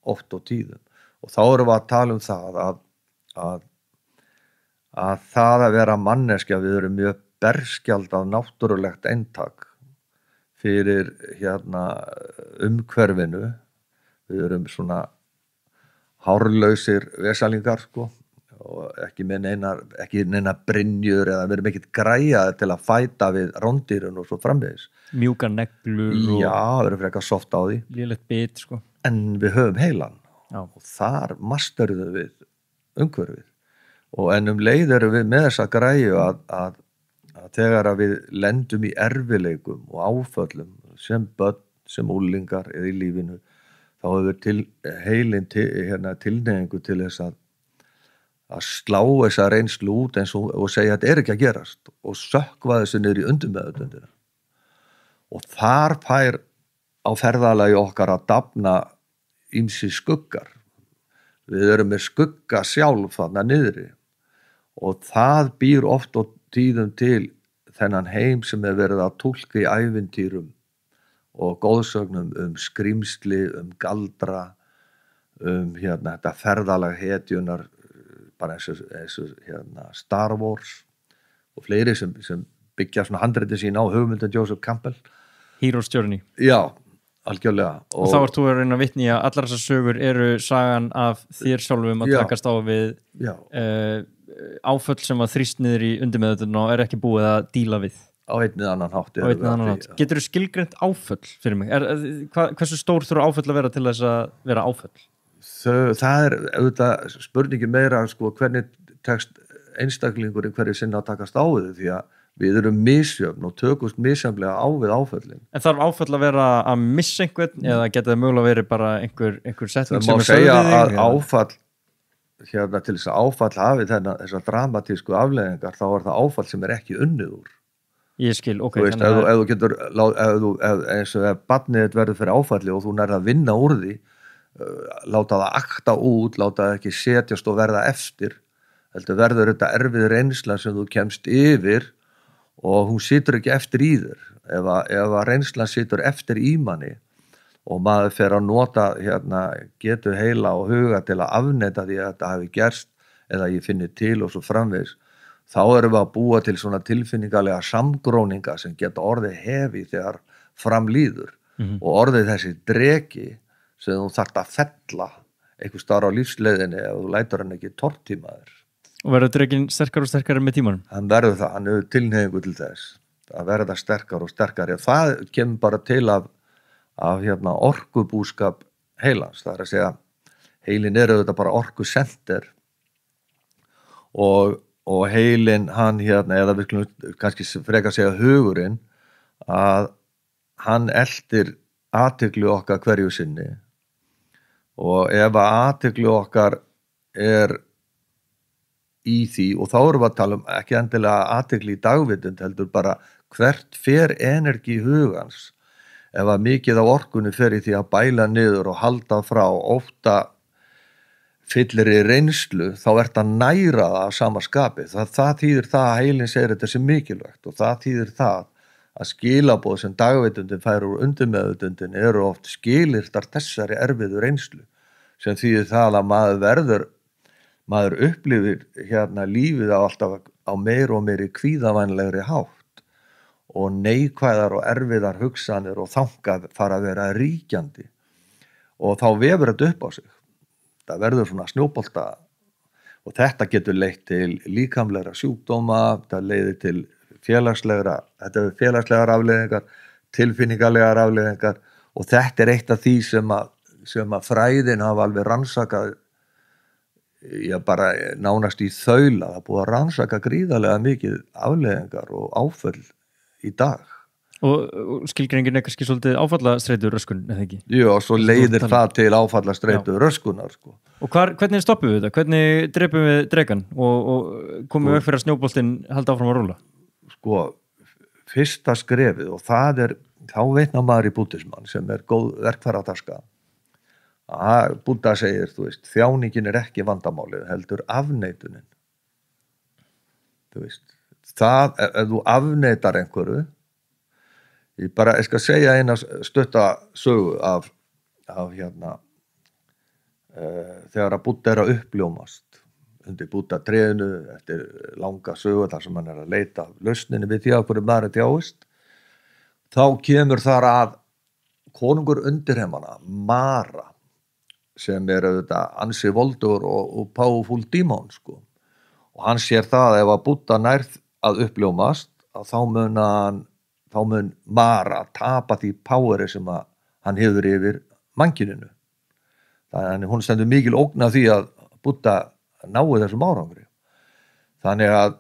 oft og tíðum og þá erum við að tala það að það að vera manneskja við erum mjög berskjaldað náttúrulegt eintak fyrir umhverfinu við erum svona hárlausir vesalingar sko og ekki neina brynjur eða við erum ekkert græjaðir til að fæta við rándýrun og svo framvegis mjúkar neglur já, við erum frekar soft á því lélegt bit sko en við höfum heilan já. Og þar masteruðum við umhverfið og en leið erum við með þessa græju að þegar að við lendum í erfileikum og áföllum sem börn, sem úlingar eða í lífinu þá hefur heilin tilneyingu til þess að slá þessa reynslu út og segja að þetta er ekki að gerast og sökkva þessu niður í undirmeðvitundina og þar fær á ferðalagi okkar að dafna ýmsir skuggar við erum með skugga sjálf þarna niðri og það býr oft og tíðum til þennan heim sem verið að túlka í ævintýrum og góðsögnum skrímsli, galdra þetta ferðalag hetjunar bara eins og Star Wars og fleiri sem byggja svona handriti sín á hugmyndum Joseph Campbell Hero's Journey já, algjörlega og þá ert þú að reyna að vitni að allar þessar sögur eru sagan af þér sjálfum að takast á við áföll sem að þrýst niður í undirmeðvitundina og er ekki búið að díla við á einn eða annan hátt Geturðu skilgreint áföll fyrir mig? Hversu stór þurfa áföll að vera til þess að vera áföll? Það er auðvitað spurningin meira sko, hvernig tekst einstaklingurinn hverju sinna að takast á við því að við erum misjöfn og tökumst misjafnlega á við áföllin. En þarf áföll að vera að missa einhvern eða geta það mögulega verið bara einhver setning sem er sögð við þig? Það má segja að áfall til þess að áfall hafi þessar dramatísku afleiðingar þá er það áfall sem er ekki unnið úr. Ég skil, ok. Þú veist, ef þú getur, eins og ef barnið þitt verður fyrir áfalli og þú nærð að vinna úr því, láta það akta út, láta það ekki setjast og verða eftir, heldur verður þetta erfið reynsla sem þú kemst yfir og hún situr ekki eftir í þér. Ef að reynslan situr eftir í manni og maður fer að nota getur heila og huga til að afneita því að þetta hafi gerst eða ég finni til og svo framvegis þá erum við að búa til svona tilfinningalega samgróninga sem geta orðið hefi þegar framlýður og orðið þessi dreki sem þú þarft að fella einhvers staðar á lífsleiðinni ef þú lætur hann ekki tortímaður. Og verður drekinn sterkar og sterkari með tímanum? Hann verður það, hann hefur tilhneigingu til þess að verða sterkar og sterkari. Það kemur bara til af orkubúskap heilans, það er að segja heilin auðvitað bara orkusenter og heilin hann eða við skulum kannski frekar segja hugurinn, að hann eltir athygli okkar hverju sinni, og ef að athygli okkar í því, og þá erum við að tala ekki endilega athygli í dagvitund, heldur bara hvert fer energi hugans, ef að mikið af orkunni fer í því að bæla niður og halda frá, ofta fyllir í reynslu, þá að næra það að sama skapi. Það þýðir það að heilin segir þetta sem mikilvægt, og það þýðir það að skilaboð sem dagvitundin fær úr undirmeðvitundin eru oft skilyrtar þessari erfiðu reynslu, sem þýðir það að maður upplifir lífið alltaf á meir og meiri kvíðavænlegri hátt, og neikvæðar og erfiðar hugsanir og þankar fara að vera ríkjandi, og þá vefur þetta upp á sig. Það verður svona snjóbolta, og þetta getur leitt til líkamlegra sjúkdóma, það leiðir til félagslegar afleiðingar, tilfinningalegar afleiðingar, og þetta eitt af því sem að fræðin hafa alveg rannsakað, bara nánast í þaula. Það búið að rannsaka gríðarlega mikið afleiðingar og áföll í dag. Og skilgreiningin kannski svolítið áfallastreitu röskun, eða ekki? Jú, og svo leiðir það til áfallastreitu röskunar, sko. Og hvernig stoppum við þetta? Hvernig drepum við dregan og komum við fyrir að snjóboltinn halda áfram að rúlla? Sko, fyrsta skrefið, og þá veitna maður í búddismann sem góð verkfærataska. Búdda segir, þjáningin ekki vandamálið, heldur afneitunin. Það, ef þú afneitar einhverju, ég skal segja eina stutta sögu af þegar að Búdda að uppljómast undir Búddatrénu eftir langa sögu þar sem hann að leita lausninni við því að hverju maður þjáist, þá kemur þar að konungur undirheimana, Mara, sem auðvitað ansi voldur og powerful demon, sko. Og hann sér það að ef að Búdda nærð að uppljómast, að þá mun Mara tapa því poweri sem að hann hefur yfir mannkyninu. Þannig hún stendur mikil ógn af því að Búdda nái þessum árangri. Þannig að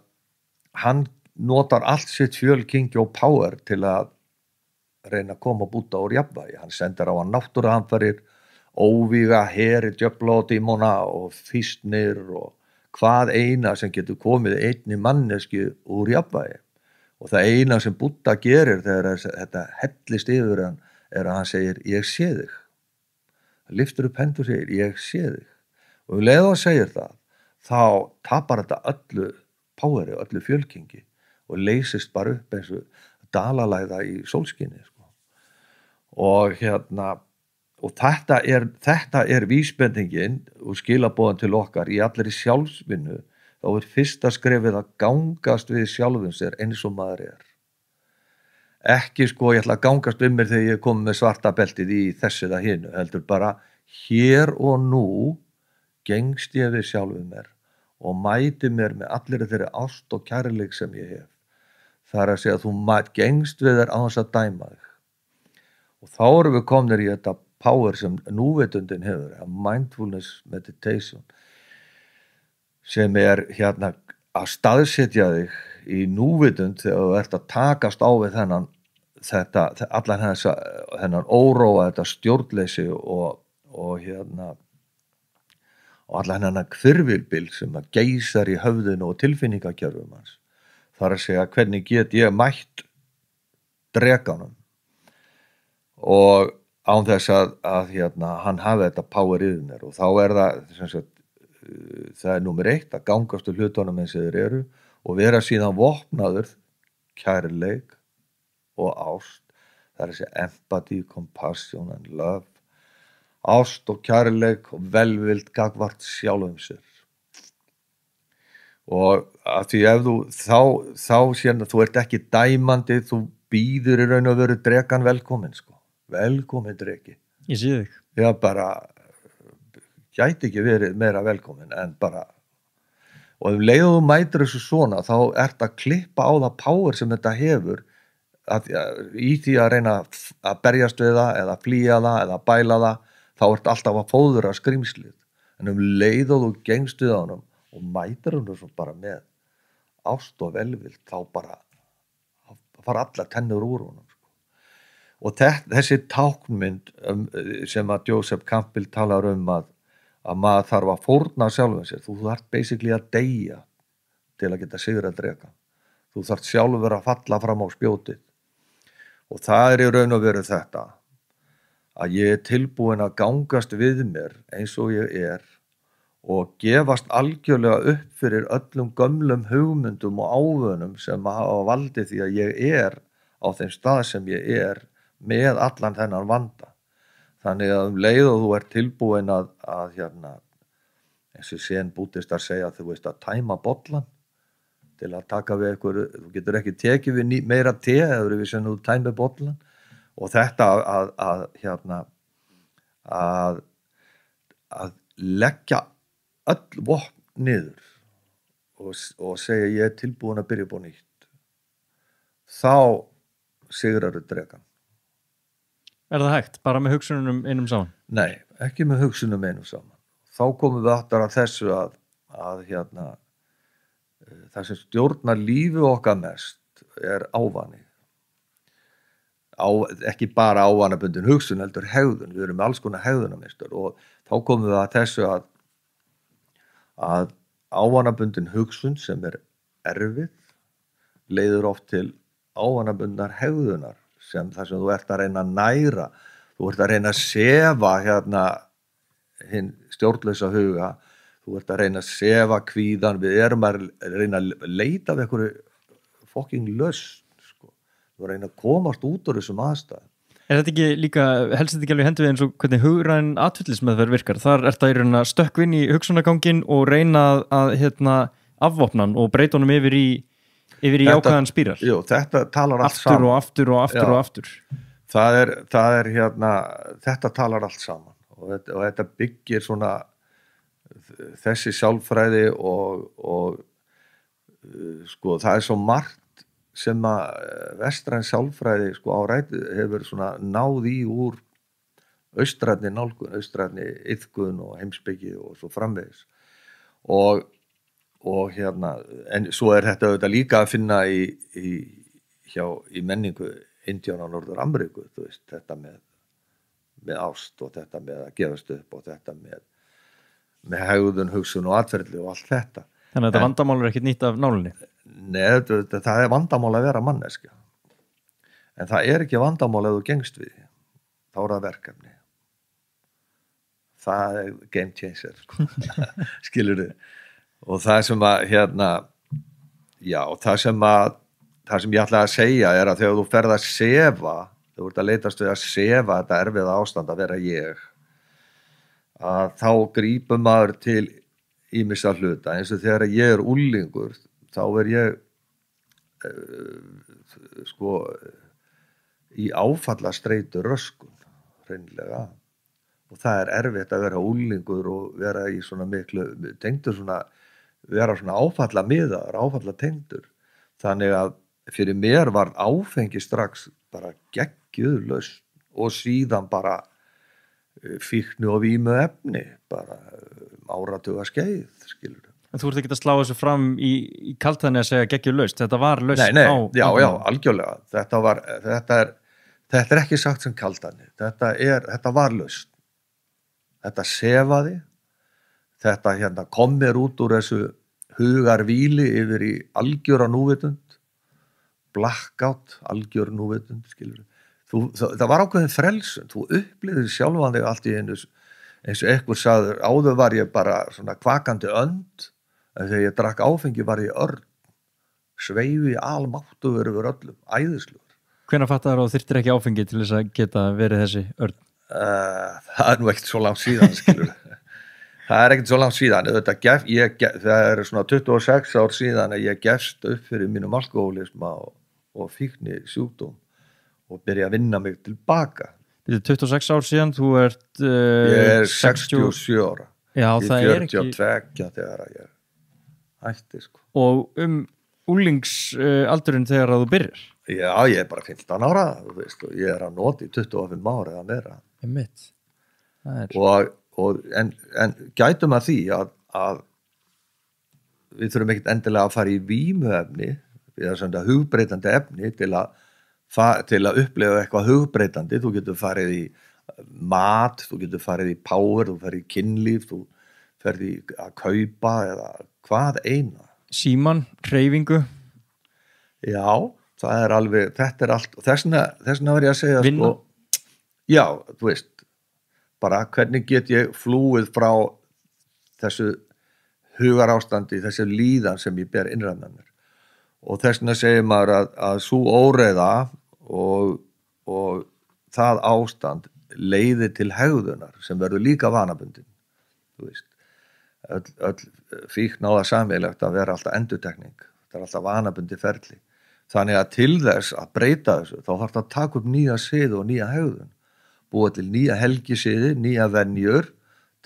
hann notar allt sitt fjölkyngi og power til að reyna að koma Búdda úr jafnvægi. Hann sendir á hann náttúruhamfarir, óvíga, heri, djöfla og dímona og fýstnir og hvað eina sem getur komið einni mannesku úr jafnvægi. Og það eina sem Búdda gerir þegar þetta hellist yfir hann að hann segir, ég sé þig. Hann lyftur upp hendur og segir, ég sé þig. Og leið og segir það, þá tapar þetta öllu poweri, öllu fjölkyngi og leysist bara upp eins og dalalæða í sólskinni, sko. Og þetta vísbendingin og skilaboðan til okkar í allri sjálfsvinnu. Þá fyrsta skrefið að gangast við sjálfum sér eins og maður Ekki ég ætla að gangast mér þegar ég kom með svarta beltið í þessu eða hinu, heldur bara hér og nú gengst ég við sjálfum mér og mæti mér með allir þeirri ást og kærleik sem ég hef. Það að segja að þú gengst við þér á þess að dæma þig. Og þá erum við komnir í þetta power sem núvitundin hefur, mindfulness meditation, sem að staðsetja þig í núvitund þegar þú ert að takast á við þennan óróa, þetta stjórnleysi og allan hennar hvirfilbyl sem að geysar í höfðinu og tilfinningakerfum hans. Það að segja hvernig get ég mætt drekanum og án þess að hann hafi þetta power yfir mér, og þá það númer 1 að gangast úr hlutunum eins og þeir eru og vera síðan vopnaður kærleik og ást. Það að segja empathy, compassion and love, ást og kærleik og velvild gagnvart sjálfum sér. Og að því ef þú ert ekki dæmandi, þú býður í raun og veru drekan velkomin, sko. Velkomin dreki. Ég sé þig. Já, bara gæti ekki verið meira velkomin en bara, og ef leið og þú mætir þessu svona, þá ert að klippa á það power sem þetta hefur í því að reyna að berjast við það eða flýja það eða bæla það, þá ert alltaf að fóðura skrímslið en leið og þú gengst við á honum og mætir hann svo bara með ást og velvild, þá fara allar tennur úr honum sko. Og þessi táknmynd sem að Joseph Campbell talar að maður þarf að fórna sjálfum sér, þú þarf basically að deyja til að geta sigrað drekann, þú þarf sjálfur að falla fram á spjótið, og það í raun og veru þetta að ég tilbúin að gangast við mér eins og ég og gefast algjörlega upp fyrir öllum gömlum hugmyndum og ávönum sem hafa valdið því að ég á þeim stað sem ég með allan þennan vanda. Þannig að leið og þú tilbúin að eins og sen búddistar segja, þú veist, að tæma bollan til að taka við eitthvað, þú getur ekki tekið við meira te eða við sem þú tæmir bollan, og þetta að leggja öll vopn niður og segja ég tilbúin að byrja upp á nýtt, þá sigrarðu drekann. Það hægt, bara með hugsunum einum saman? Nei, ekki með hugsunum einum saman. Þá komum við aftur að þessu að það sem stjórnar lífi okkar mest ávani. Ekki bara ávanabundin hugsun, heldur hegðun. Við erum með alls konar hegðunarmynstur, og þá komum við að þessu að ávanabundin hugsun sem erfið leiður oft til ávanabundnar hegðunar, sem þar sem þú ert að reyna að næra, þú ert að reyna að sefa hinn stjórnlausa huga, þú ert að reyna að sefa kvíðan, við erum að reyna að leita af einhverju fucking lausn, sko. Við erum að reyna að komast út úr þessum aðstæðum. Þetta ekki líka, helst þetta ekki alveg hendur við eins og hvernig hugræn atvillismeðferð virkar? Þar ert að í raun að stökkva inn í hugsunarganginn og reyna að afvopna hann og breyta honum yfir í ákvæðan spíral. Jú, þetta talar allt saman. Aftur og aftur. Þetta talar allt saman, og þetta byggir svona þessi sjálffræði og sko, það svo margt sem að vestræn sjálffræði sko hefur svona náð í úr austrænni nálgun, austrænni iðkun og heimspeki og svo framvegis, og en svo þetta auðvitað líka að finna í menningu Indíána og Norður-Ameríku, þú veist, þetta með ást og þetta með að gefast upp og þetta með hegðun, hugsun og atferli og allt þetta. Þannig að þetta vandamál ekkert nýtt af nálinni? Nei, það vandamál að vera manneskja, en það ekki vandamál ef þú gengst við því, þá það verkefni, það game changer sko. Skilur þið, og það sem að það sem ég ætla að segja að þegar þú ferð að sefa, þú ert að leitast við að sefa þetta erfiða ástand að vera ég, að þá grípur maður til ýmissa hluta, eins og þegar ég unglingur, þá ég sko í áfallastreitu röskun hreinlega, og það erfitt að vera unglingur og vera í svona miklu tengdur svona, vera svona áfallamiðaður, áfallatengdur, þannig að fyrir mér var áfengi strax bara geggjuðlaust og síðan bara fíkni og vímuefni bara áratuga skeið, skilur. En þú ert ekki að slá þessu fram í kaltæðinni að segja geggjulaust, þetta var laust Nei, já, algjörlega. Þetta ekki sagt sem kaltæðinni, þetta var laust. Þetta sefaði, þetta kom mér út úr þessu hugarvíli yfir í algjöra núvitund, blackout, algjör núvitund, skilur. Það var ákveðin frelsun, þú upplifðir sjálfan þig allt í einu, eins og einhver sagður, áður var ég bara svona kvakandi önd, en þegar ég drakk áfengi var ég örn, sveifi almáttugur yfir öllum, æðislegur. Hvenær fattar þú þyrftir ekki áfengi til þess að geta verið þessi örn? Það nú ekkert svo langt síðan, skilur. Það ekkert svo langt síðan, það svona 26 ár síðan að ég gefst upp fyrir mínum alkohólisma og fíkni sjúkdóm og byrja að vinna mig tilbaka. Þetta 26 ár síðan, þú ert ég 67 ára. Já, það ekki 42 þegar ég hætti, sko. Og unglingsaldurinn þegar að þú byrjar? Já, ég bara 15 ára, þú veist, og ég að nota í 25 ára eða meira. Einmitt. en gætum að því að við þurfum ekkert endilega að fara í vímuefni eða svona hugbreytandi efni til að upplifa eitthvað hugbreytandi. Þú getur farið í mat, þú getur farið í power, þú farið í kynlíf, þú ferð í að kaupa eða hvað eina. Síman, hreyfingu. Já, það er alveg, þetta er allt, og þessna var ég að segja Vinna. sko, já, þú veist, bara hvernig get ég flúið frá þessu hugarástandi, þessu líðan sem ég ber innræð með mér. Og þessna segir maður að sú óreiða og það ástand leiði til hegðunar sem verður líka vanabundin. Þú veist, öll fíkn á það sameiginlegt að vera alltaf endurtekning. Það er alltaf vanabundi ferli. Þannig að til þess að breyta þessu, þá þarf það að taka upp nýja siði og nýja hegðun. Búa til nýja helgisiði, nýja venjur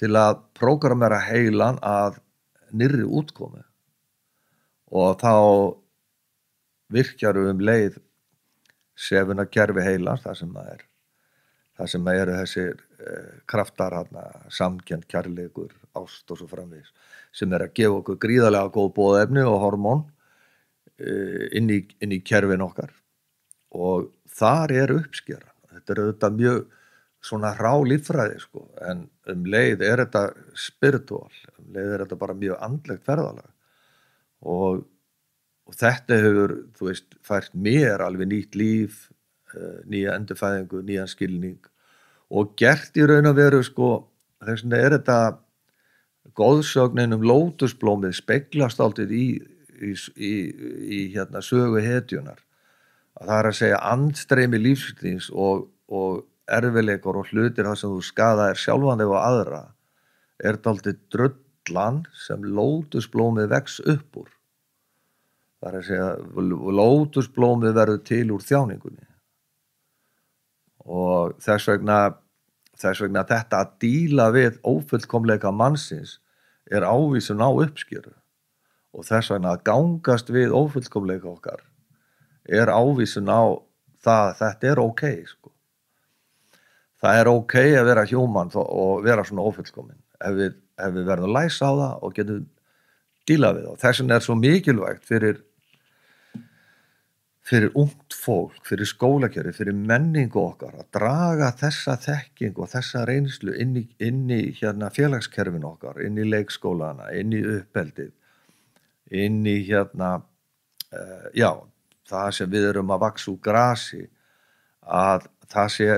til að prógrammera heilan að nýrri útkomu. Og þá virkjarum leið sefuna kerfi heilans, það sem eru þessir kraftar, samkennd, kærleikur, ást og svo framvegis, sem að gefa okkur gríðarlega góð boðefni og hormón inn í kerfin okkar. Og þar er uppskera. Þetta er auðvitað mjög svona rá líffræði, sko, en leið er þetta spiritual, leið er þetta bara mjög andlegt ferðalag. Og þetta hefur, þú veist, fært mér alveg nýtt líf, nýja endurfæðingu, nýjan skilning og gert í raun og veru, sko, þess vegna er þetta goðsögnin lótusblómið speglast alltaf í hérna sögu hetjunar. Að það er að segja andstreymi lífsins og erfileikar og hlutir það sem þú skaðaðir sjálfan þig og aðra er dálítið drullan sem lótusblómið vex upp úr. Það er að segja lótusblómið verður til úr þjáningunni. Og þess vegna þetta að díla við ófullkomleika mannsins er ávísun á uppskjöru. Og þess vegna að gangast við ófullkomleika okkar er ávísun á það að þetta er ok, sko. Það er ok að vera human og vera svona ófullkomin ef við verðum að læsa á það og getum díla við það. Þess vegna er svo mikilvægt fyrir ungt fólk, fyrir skólakerfi, fyrir menningu okkar að draga þessa þekking og þessa reynslu inn í hérna félagskerfin okkar, inn í leikskólana, inn í uppeldið, inn í hérna, það sem við erum að vaxa úr grasi, að það sé,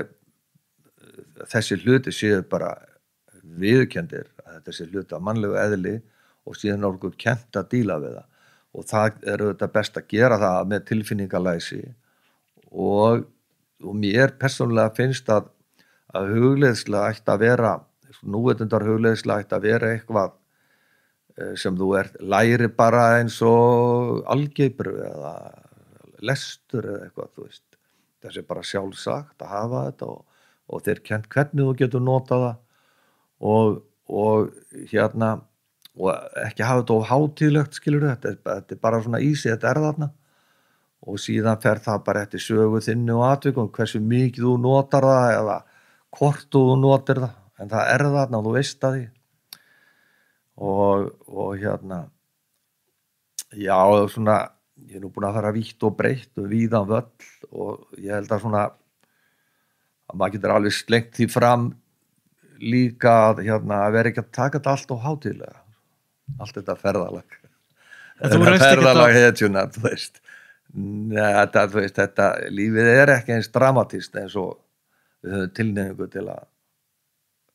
þessi hluti séu bara viðurkenndir, að þetta sé hluti af mannlegu eðli og síðan er okkur kennt að díla við það. Og það er þetta best að gera það með tilfinningalæsi og mér persónulega finnst að hugleiðsla ætti að vera, núvitundar hugleiðsla ætti að vera eitthvað sem þú læri bara eins og algebru eða lestur eða eitthvað, þú veist. Þessi er bara sjálfsagt að hafa þetta og þeir kennt hvernig þú getur notað það og hérna og ekki hafa þetta of hátíðlegt, skilur þetta er bara svona ísi, þetta er þarna og síðan fer það bara eftir sögu þinni og atvikum, hversu mikið þú notar það eða hvort þú notar það, en það er þarna og þú veist að því og hérna já, svona ég er nú búin að fara vítt og breytt og víðan völl og ég held að svona að maður getur alveg slengt því fram líka að vera ekki að taka þetta allt of hátíðlega. Allt þetta ferðalag ferðalag hetjunar, þú veist. Þetta lífið er ekki eins dramatist eins og við höfum tilnefningu til að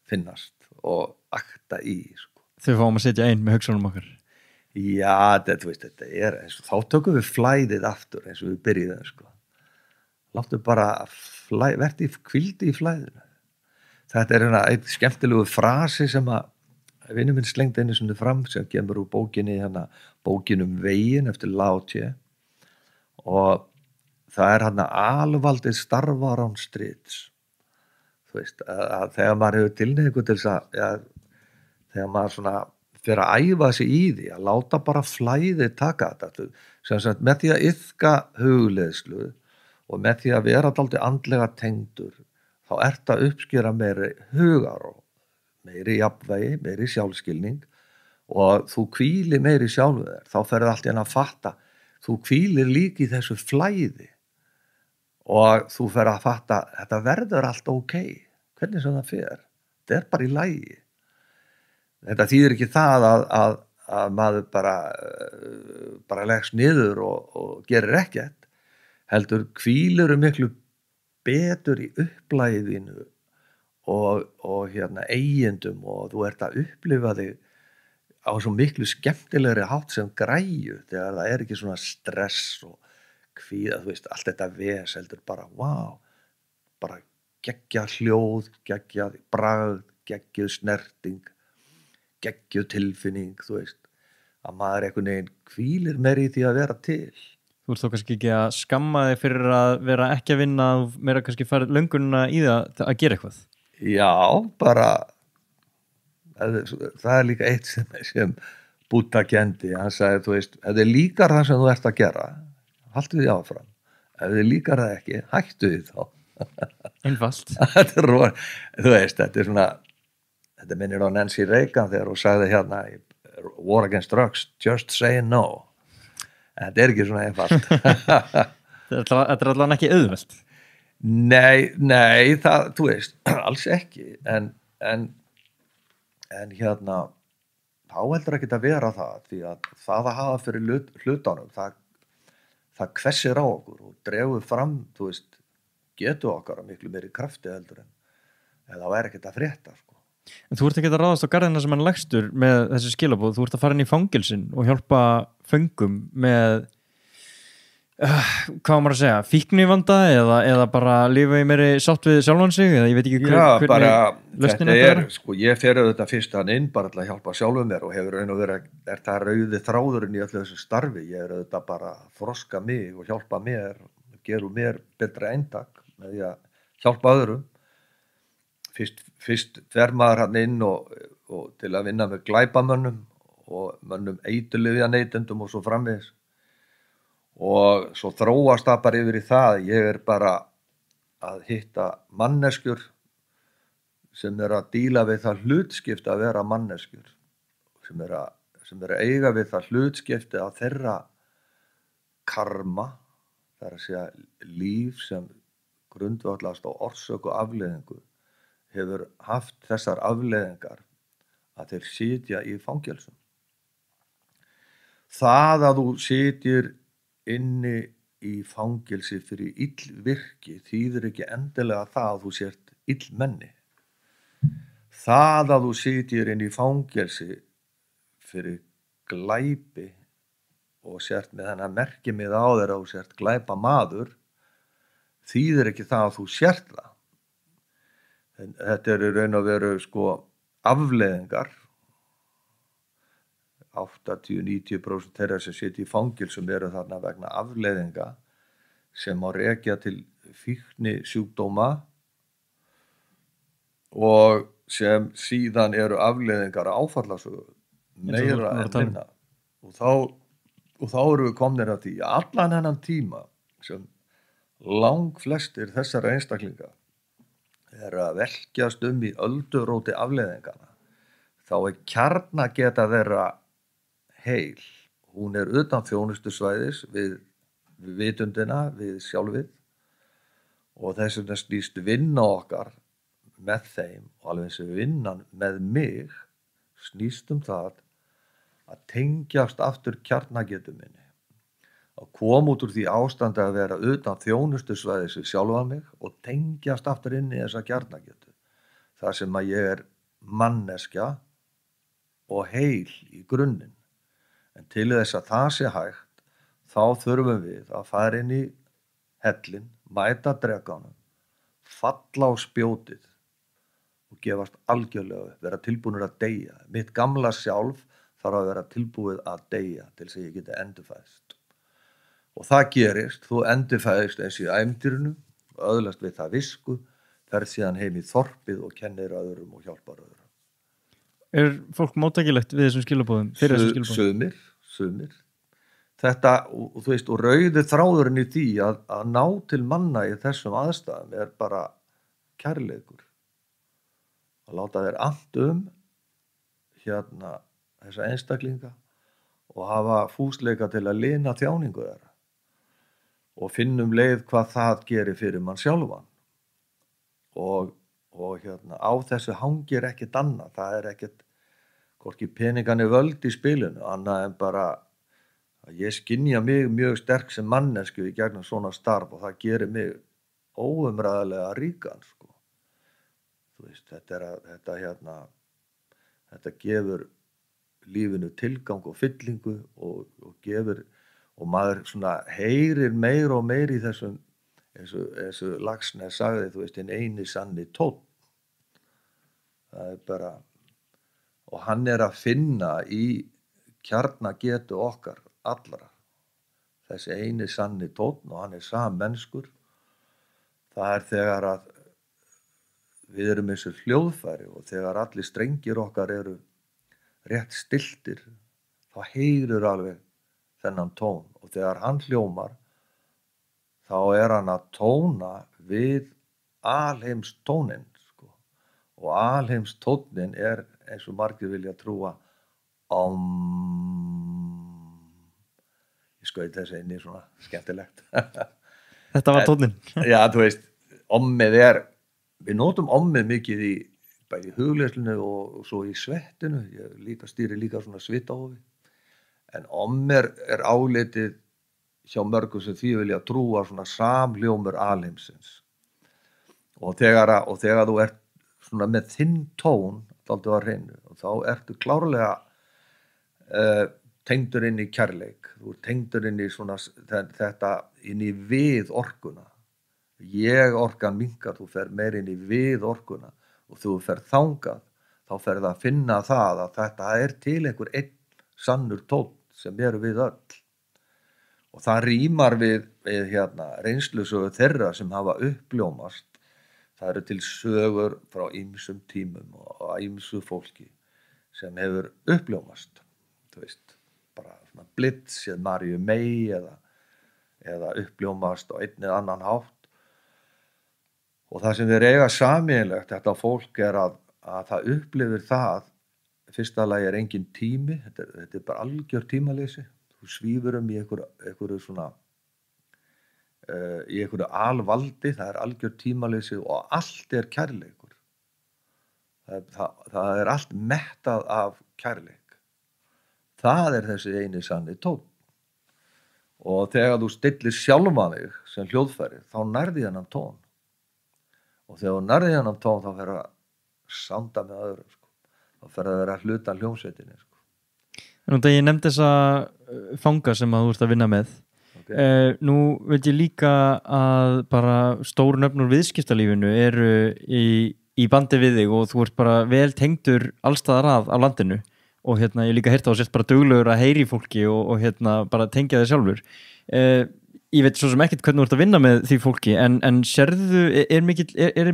finnast og akta í, sko. Þau fáum að setja einn með hugsunum okkar. Já, þetta er eins og þá tökum við flæðið aftur eins og við byrjuðum, sko. Láttu bara verði hvíldi í flæðinu. Þetta er einn skemmtilegu frasi sem að vinur minn slengdi einu sinni fram sem kemur úr bókinni bókin veginn eftir Lao Tse og það er alvaldið starfar án strids. Þú veist, að þegar maður hefur tilhneigingu til þess að þegar maður svona fer að æfa sig í því að láta bara flæðið taka þetta sem sagt með því að iðka hugleiðslu og með því að vera dálítið andlega tengdur þá ert að uppskera meiri hugar og meiri jafnvægi, meiri sjálfskilning og þú hvílir meiri sjálfu þér, þá ferðu allt í einu að fatta, þú hvílir líka í þessu flæði og þú ferð að fatta, þetta verður allt ok, hvernig sem það fer, þetta bara í lagi. Þetta þýðir ekki það að maður bara leggst niður og gerir ekkert, heldur hvílur miklu betur í upplæðinu og eigindum og þú ert að upplifa þig á svo miklu skemmtilegri hátt sem græju þegar það er ekki svona stress og kvíða, þú veist, allt þetta ves heldur bara, bara geggjað hljóð, geggjað bragð, geggjuð snerting, geggjuð tilfinning, þú veist, að maður einhvern veginn hvílir meira í því að vera til. Þú ert þó kannski ekki að skamma þig fyrir að vera ekki að vinna og meira kannski farið löngununa í það að gera eitthvað? Já, bara það er líka eitt sem Búdda kendi, hann sagði, þú veist, ef þið líkar það sem þú ert að gera, haltu því áfram, ef þið líkar það ekki, hættu því þá. Einfalt. Þú veist, þetta er svona, þetta minnir á Nancy Reagan þegar hún sagði hérna, war against drugs, just say no. Þetta er ekki svona einfalt. Þetta er allavega ekki auðvelt. Nei, það, þú veist, alls ekki, en hérna, þá heldur ekki að vera það, því að það að hafa fyrir hlutunum, það hvessir á okkur og dregur fram, þú veist, getur okkar að miklu meiri krafti heldur en það væri ekkert að frétta, sko. En þú ert ekki að ráðast á garðina sem hann legstur með þessi skilabóð, þú ert að fara inn í fangilsin og hjálpa föngum með hvað maður að segja, fíknivanda eða bara lifa í meiri sátt við sjálfan sig, eða ég veit ekki hvernig þetta er, sko, ég fer auðvitað fyrst hann inn bara til að hjálpa sjálfum mér og hefur raun og verið, er það rauði þráðurinn í öllu þessu starfi, ég er auðvitað bara að þroska mig og hjálpa mér, gera mér betra eintak með því að hjálpa öðrum. Fyrst fer maður hann inn og til að vinna með glæpamönnum og mönnum eiturlyfjaneytendum og svo framvegis og svo þróast það bara yfir í það, ég er bara að hitta manneskjur sem er að díla við það hlutskipti að vera manneskjur, sem er að eiga við það hlutskipti að þeirra karma, það er að segja líf sem grundvallast á orsök og afleiðingu, hefur haft þessar afleiðingar að þeir sitja í fangelsum. Það að þú sitir inni í fangelsi fyrir illvirki þýðir ekki endilega það að þú sért illmenni. Það að þú sitir inn í fangelsi fyrir glæpi og sért með þennan merkimið á þér að þú sért glæpa maður þýðir ekki það að þú sért það. Þetta er í raun og veru, sko, afleiðingar. 80-90% þeirra sem sitja í fangelsum eru þarna vegna afleiðinga sem má rekja til fíknisjúkdóma og sem síðan eru afleiðingar að áfallasögu meira en minna. Og þá eru við komnir að því allan hennan tíma sem langflestir þessara einstaklinga er að velkjast í ölduróti afleiðingana, þá er kjarnageta þeirra heil. Hún er utan þjónustusvæðis við vitundina, við sjálfið og þess vegna snýst vinna okkar með þeim og alveg eins og vinnan með mig snýst það að tengjast aftur kjarnagetu minni. Að koma út úr því ástandi að vera utan þjónustusvæðis við sjálfan mig og tengjast aftur inn í þessa kjarnagetu. Það sem að ég er manneskja og heil í grunninn. En til þess að það sé hægt, þá þurfum við að fara inn í hellinn, mæta drekanum, falla á spjótið og gefast algjörlega upp, vera tilbúnir að deyja. Mitt gamla sjálf þarf að vera tilbúið að deyja til þess að ég geti endurfæðst. Og það gerist, þú endurfæðist eins í ævintýrinu, öðlast við það visku, ferð síðan heim í þorpið og kennir öðrum og hjálpar öðrum. Er fólk móttækilegt við þessum skilabóðum? Sumir. Þetta, og þú veist, og rauði þráðurinn í því að ná til manna í þessum aðstæðum er bara kærleikur. að láta þeir allt hérna þessa einstaklinga og hafa fúsleika til að lina þjáningu þeirra og finnum leið hvað það gerir fyrir mann sjálfan og hérna á þessu hangir ekkert annað, það ekkert hvorki peningan völd í spilinu annað en bara að ég skynja mig mjög sterk sem mannesku í gegnum svona starf og það gerir mig óumræðilega ríkan sko. Þú veist, þetta gefur lífinu tilgang og fyllingu og gefur og maður svona heyrir meir og meir í þessum eins og Laxness sagði, þú veist, hinn eini sanni tónn. Það bara og hann að finna í kjarnagetu okkar allra þessi eini sanni tónn og hann sammennskur. Það þegar að við erum eins og hljóðfæri og þegar allir strengir okkar eru rétt stiltir þá heyrir alveg þennan tón og þegar hann hljómar þá hann að tóna við alheimstóninn sko. Og alheimstóninn eins og margir vilja trúa ég skoði þessi inn í svona skemmtilegt Þetta var tóninn Já, þú veist, ommið við notum ommið mikið í bæði hugleiðslunni og svo í svettinu ég stýri líka svona svitahofi en ommið álitið hjá mörgum sem því vilja trúa svona samhljómur alheimsins og þegar þú ert svona með þinn tón dálítið á hreinu og þá ertu klárlega tengdur inn í kærleik þú tengdur inn í svona þetta inn í við orkuna ég orkan minnkar þú fer meir inn í við orkuna og þú fer þangað þá ferð að finna það að þetta til einhver einn sannur tónn sem við öll og það rímar við reynslusögur þeirra sem hafa uppljómast það eru til sögur frá ýmsum tímum og ýmsu fólki sem hefur uppljómast þú veist, bara svona blitz eða Maríu Mey eða uppljómast á einn eða annan hátt og það sem þeir eiga sameiginlegt þetta fólk að það upplifir það fyrsta lagi engin tími þetta bara algjör tímaleysi þú svífur í einhverju svona í einhverju alvaldi það algjör tímaleysi og allt kærleikur það allt mettað af kærleik það þessi eini sanni tónn og þegar þú stillir sjálfan þig sem hljóðfæri þá nærði þennan tón og þegar þú nærði þennan tón þá fer að sanda með öðrum sko. Þá fer að vera hluta hljómsveitinni sko. Nú þegar ég nefndi þessa fanga sem að þú ert að vinna með okay. Nú veit ég líka að bara stór nöfn úr viðskiptalífinu eru í bandi við þig og þú ert bara vel tengdur allstaðar á landinu og ég líka heyrt á að sért bara duglegur að heyri fólki og bara tengja þig sjálfur ég veit svo sem ekkert hvernig þú ert að vinna með því fólki en sérðu,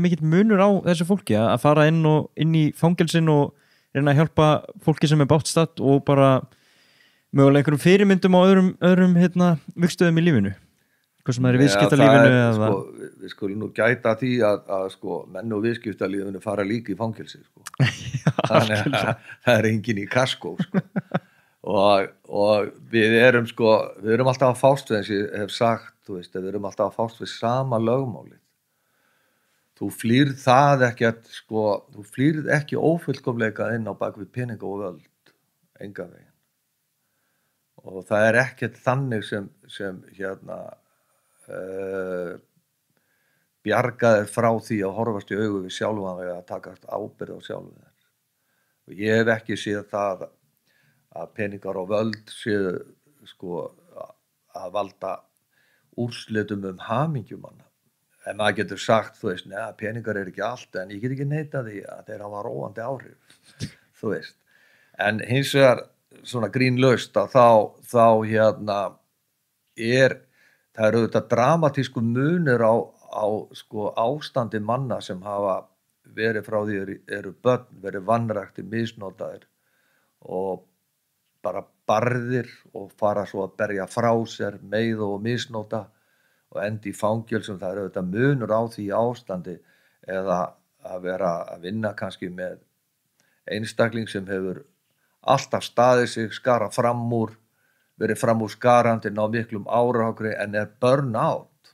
mikill munur á þessu fólki að fara inn í fangelsin og reyna að hjálpa fólki sem bátt statt og bara mögulega einhverjum fyrirmyndum á öðrum vikstöðum í lífinu hvað sem í viðskiptalífinu sko, við skulum nú gæta því að sko, menn og viðskiptalífinu fara líka í fangelsi sko. Þannig að það engin í kaskó sko. og við erum alltaf að fást við eins ég hef sagt, þú veist, við erum alltaf að fást við sama lögmálið þú flýrð það ekkert sko, þú flýrð ekki ófullkomleika inn á bak við peninga og völd engan veginn og það ekkert þannig sem bjarga þér frá því að horfast í augu við sjálfan þig að takast ábyrgð á sjálfu þér og ég hef ekki séð það að peningar og völd séu sko að valda úrslitum hamingju manna en maður getur sagt, þú veist, neða, peningar ekki allt en ég get ekki neitað því að þeir hafa róandi áhrif þú veist, en hins vegar svona grínlaust að þá það auðvitað dramatísku munur á sko ástandi manna sem hafa verið frá því eru börn, verið vanræktir, misnotaðir og bara barðir og fara svo að berja frá sér meiða og misnota og endi í fangelsum, það auðvitað munur á því ástandi eða að vera að vinna kannski með einstakling sem hefur alltaf staðið sig, skara fram úr, verið fram úr skarandi, ná miklum árangri en burnout,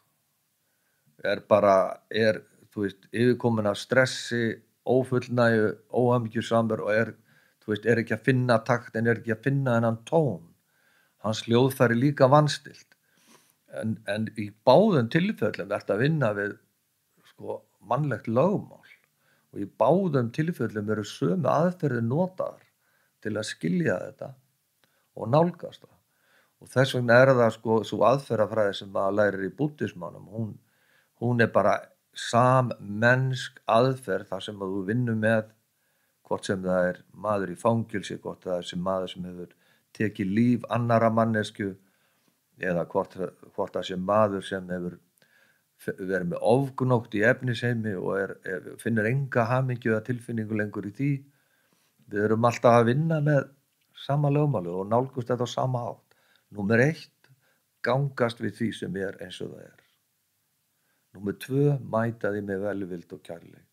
þú veist, yfirkomin af stressi, ófullnægju, óhamingjusamur og þú veist, ekki að finna takt en ekki að finna þennan tón. Hans hljóðfæri líka vanstilt. En í báðum tilfellum að vinna við sko, mannlegt lögmál og í báðum tilfellum eru sömu aðferðir notaðar til að skilja þetta og nálgast það. Og þess vegna það sko, svo aðferðafræði sem maður lærir í búddismanum, hún bara sammennsk aðferð þar sem að þú vinnur með hvort sem það maður í fangilsi, hvort það sem maður sem hefur tekið líf annara mannesku eða hvort það sé maður sem hefur verið með ofgnótt í efnisheimi og finnur enga hamingju eða tilfinningu lengur í því. Við erum alltaf að vinna með sama lögmáli og nálgast þetta á sama hátt. Númer 1, gangast við því sem eins og það Númer 2, mæta því með velvild og kærleik.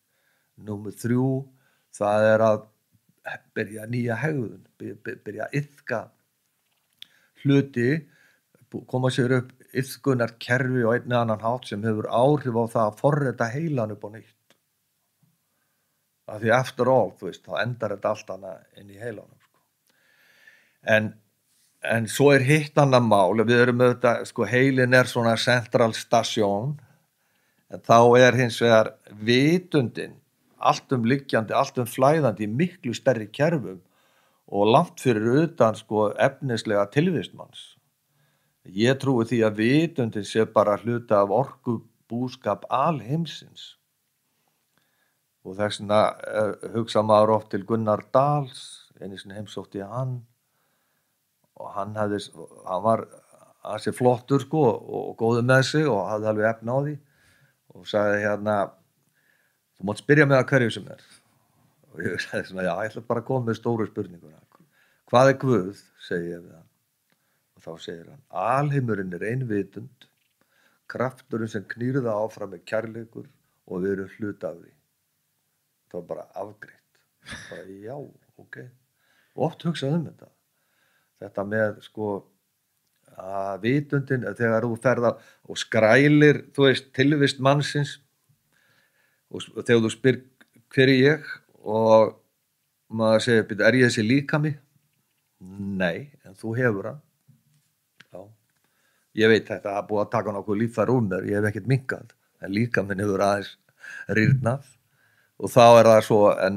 Númer 3, það að byrja nýja hegðun, byrja að iðka hluti, koma sér upp iðkunar kerfi og einn annan hátt sem hefur áhrif á það að forrita heilan upp á nýtt. Af því after all, þú veist, þá endar þetta allt annað inn í heilanum. Sko. En svo hitt annað mál, við erum auðvitað, sko, heilin svona central station, en þá hins vegar vitundin, allt liggjandi, allt flæðandi í miklu stærri kerfum og langt fyrir utan, sko, efnislega tilvistmanns. Ég trúi því að vitundin sé bara hluta af orkubúskap alheimsins. Og þess vegna hugsa maður oft til Gunnar Dals, einu sinni heimsótti hann og hann var ansi flottur sko og góður með sig og hafði alveg efni á því og sagði þú mátt spyrja mig að hverju sem og ég sagði svona, já, ég ætla bara að koma með stóru spurninguna. Hvað Guð, segi ég við hann og þá segir hann, alheimurinn ein vitund, krafturinn sem knýr það áfram með kærleikur og við erum hluta af því. Það var bara afgreitt. Bara, já, ok. Og oft hugsaði þetta með sko að vitundin þegar þú ferða og skrælir, þú veist, tilvist mannsins og þegar þú spyr hver ég og maður segir, ég þessi líkami? Nei, en þú hefur hann. Já. Ég veit þetta, það búið að taka nokkuð líffæri úr mér, ég hef ekkert minnkað, en líkaminn hefur aðeins rýrnað. Og þá það svo, en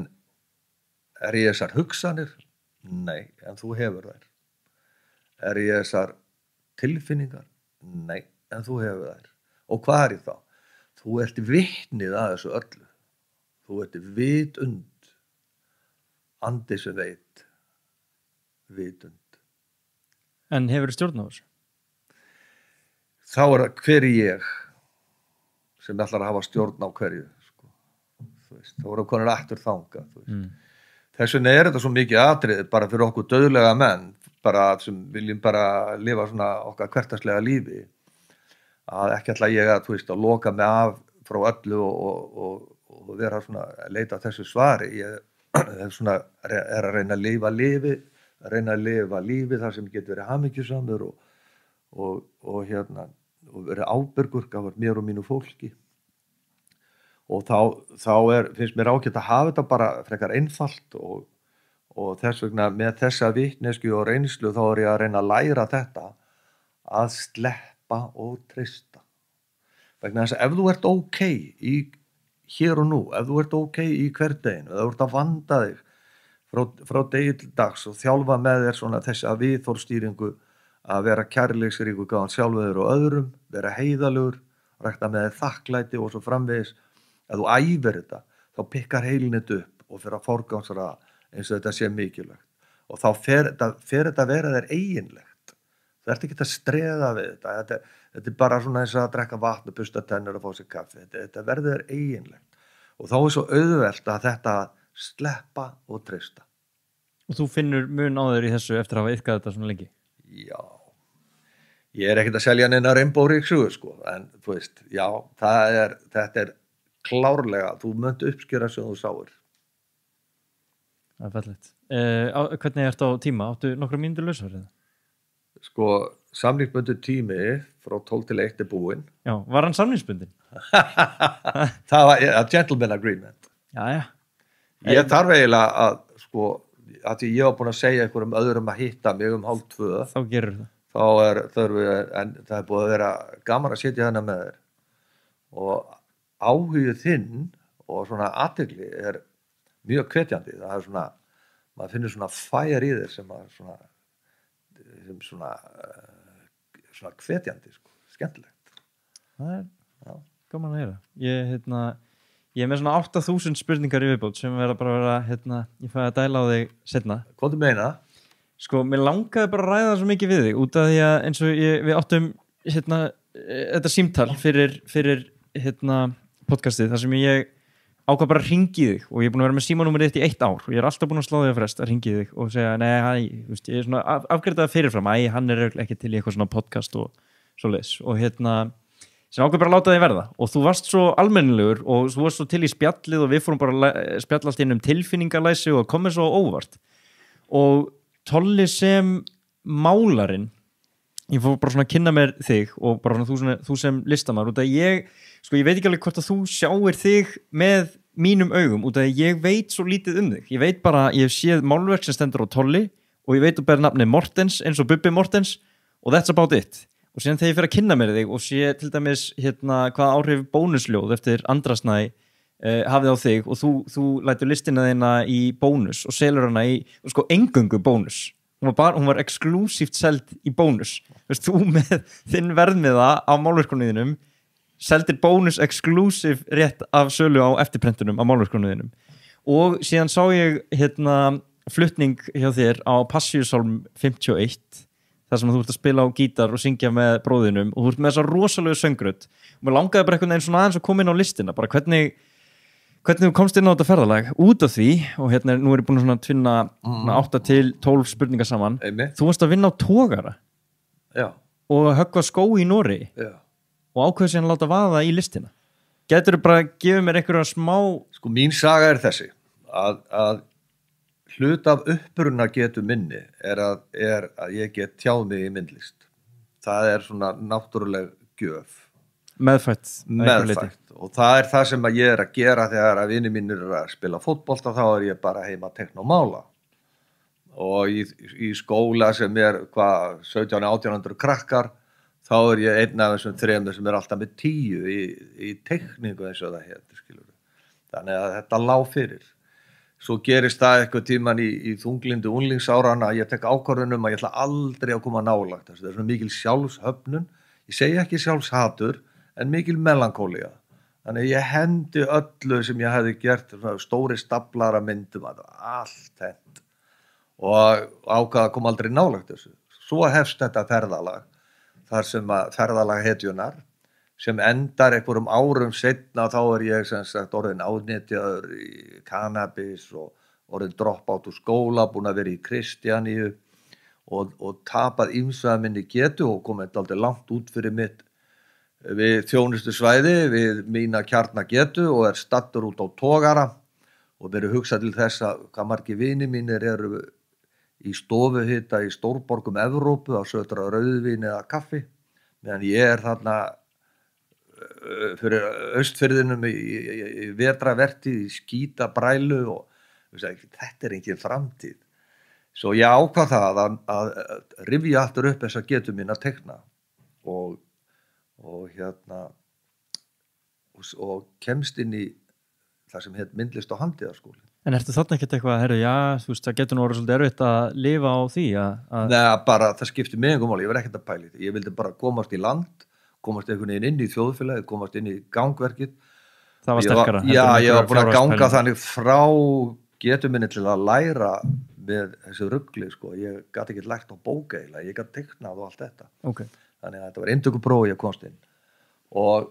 ég þessar hugsanir? Nei, en þú hefur þær. Ég þessar tilfinningar? Nei, en þú hefur þær. Og hvað ég þá? Þú ert vitnið að þessu öllu. Þú ert vitund. Andi sem veit. Vitund. En hefur stjórn á þessu? Þá það hver ég sem ætlar að hafa stjórn á hverju. Þá voru konur aftur þangað þess vegna þetta svo mikið atrið bara fyrir okkur dauðlega menn bara sem viljum bara lifa svona okkar hversdagslega lífi að ekki ætla ég að loka mig af frá öllu og vera svona að leita þessu svari ég svona að reyna að lifa lífi þar sem getur verið hamingjusamur og verið ábyrgur gafar mér og mínu fólki og þá finnst mér ágætt að hafa þetta bara frekar einfalt og þess vegna með þessa vitneskju og reynslu þá ég að reyna að læra þetta að sleppa og treysta. Vegna þess að ef þú ert ok í hér og nú, ef þú ert ok í hverdeginu, ef þú ert að vanda þig frá degi til dags og þjálfa með þér svona þessa viðhorfsstýringu að vera kærleiksríkur gaman sjálfur og öðrum, vera heiðalegur, rækta með þér þakklæti og svo framvegis. Ef þú æfir þetta, þá pikkar heilin þetta upp og fyrir að forgangsraða eins og þetta sé mikilvægt. Og þá fer þetta að vera þér eiginlegt. Það ert ekki að streða við þetta. Þetta bara svona eins og að drekka vatn og busta tennur og fá sér kaffi. Þetta verður þér eiginlegt. Og þá svo auðvelt að þetta sleppa og treysta. Og þú finnur mun á þér í þessu eftir að hafa iðkað þetta svona lengi? Já. Ég ekkert að selja neina Rainbow Ríksugur, sko. En þú veist, já, þetta klárlega, þú mönt uppskera sem þú sáir. Það fallegt. Hvernig ertu á tíma? Áttu nokkra mínútur lausar? Sko, samningsbundin tími frá 12 til 1 búinn. Já, var hann samningsbundin? Það var a gentleman agreement. Já. Ég þarf eiginlega að, sko, að því ég var búin að segja einhverjum öðrum að hitta mig 1:30. Þá gerur það. En það búið að vera gaman að sitja hana með þér. Og áhugið þinn og svona athygli mjög hvetjandi. Það svona, maður finnur svona fire í þér sem svona hvetjandi, sko, skemmtilegt. Það gaman að heyra. Ég er með svona 8.000 spurningar í viðbót sem verða bara að vera, ég fæði að dæla á þig seinna. Hvað þú meina? Sko, mér langaði bara að ræða svo mikið við þig út af því að eins og við áttum þetta símtal fyrir podcastið þar sem ég ákvað bara að hringi þig og ég er búin að vera með símanúmerið þitt í 1 ár og ég er alltaf búin að slá þig að frest að hringi þig og segja, ég er svona afgreitaði fyrirfram, hann er ekki til í eitthvað svona podcast og svoleiðis og sem ákveð bara að láta þig verða og þú varst svo almennilegur og þú varst svo til í spjallið og við fórum bara að spjalla allt inn tilfinningalæsi og komið svo óvart og Tolli sem málarinn ég fór bara svona að kynna mér þig og bara svona þú sem listamæður út af ég veit ekki alveg hvort að þú sjáir þig með mínum augum út af ég veit svo lítið þig ég veit bara, ég hef séð málverk sem stendur á Tolli og ég veit þú ber nafnið Mortens eins og Bubbi Mortens og that's about it og síðan þegar ég fer að kynna mér þig og sé til dæmis hvaða áhrif bónusljóð eftir Andrasnæ hafið á þig og þú lætur listina þína í bónus og selur hana í sko engöngu bónus hún var exklusíft seld í bónus þú með þinn verðmiða á málverkunniðinum seldir bónus exklusív rétt af sölu á eftirprentunum á málverkunniðinum og síðan sá ég flutning hjá þér á Passíusálm 51 þar sem þú ert að spila á gítar og syngja með bróðinum og þú ert með þessa rosalegu söngrödd og mér langaði bara einhvern veginn svona aðeins að koma inn á listina bara hvernig þú komst inn á þetta ferðalag út af því og nú er ég búin að tvinna 8 til 12 spurningar saman þú varst að vinna á togara og höggva skó í Noregi og ákveðu síðan að láta vaða í listina getur þú bara að gefa mér einhverja smá sko mín saga þessi að hlut af uppruna getu minni að ég get tjáð mig í myndlist það svona náttúruleg gjöf meðfætt og það það sem ég að gera þegar að vinir mínir að spila fótbolta þá ég bara heima að tekna og mála og í skóla sem 1700-1800 krakkar þá ég einn af þessum 3 sem alltaf með 10 í tekningu eins og það heitir þannig að þetta lá fyrir svo gerist það eitthvað tíman í þunglindu unglingsáran að ég tek ákvörðun að ég ætla aldrei að koma nálægt það svona mikil sjálfshöfnun ég segi ekki sjálfshatur en mikil melankólía þannig ég hendi öllu sem ég hefði gert stóri staflara myndum allt hend og ákvað að koma aldrei nálægt þessu svo hefst þetta ferðalag þar sem að ferðalag hetjunar sem endar einhverjum árum seinna þá ég sem sagt orðin ánetjaður í kannabis og orðin dropout úr skóla búin að vera í Kristjaníu og tapað ýmsað minni getu og komið aldrei langt út fyrir mitt við þjónustu svæði við mína kjarnagetu og stattur út á togara og verið hugsað til þess að hvað margir vinir mínir eru í stofuhita í stórborgum Evrópu að södra rauðvín eða kaffi meðan ég þarna fyrir Austfirðinum í vetravertíð í skíta brælu og þetta engin framtíð svo ég ákvað það að rifja aftur upp þess að getu mín að tekna og kemst inn í það sem heit myndlist og handíðaskóli. En ertu þarna ekkert eitthvað þú veist, það getur nú orðið svolítið erfitt að lifa á því Nei, bara það skipti mig engum máli, ég var ekkert að pæli því. Ég vildi bara komast í land, komast einhvern veginn inn í þjóðfélagið, komast inn í gangverkið. Það var sterkara. Ég var búin að ganga þannig frá getu minni til að læra með þessu rugli, sko. Ég gat ekki lært á bóka eiginlega, ég gat teiknað og allt þetta. Okay. Þannig að þetta var inntökupróf og ég komst inn og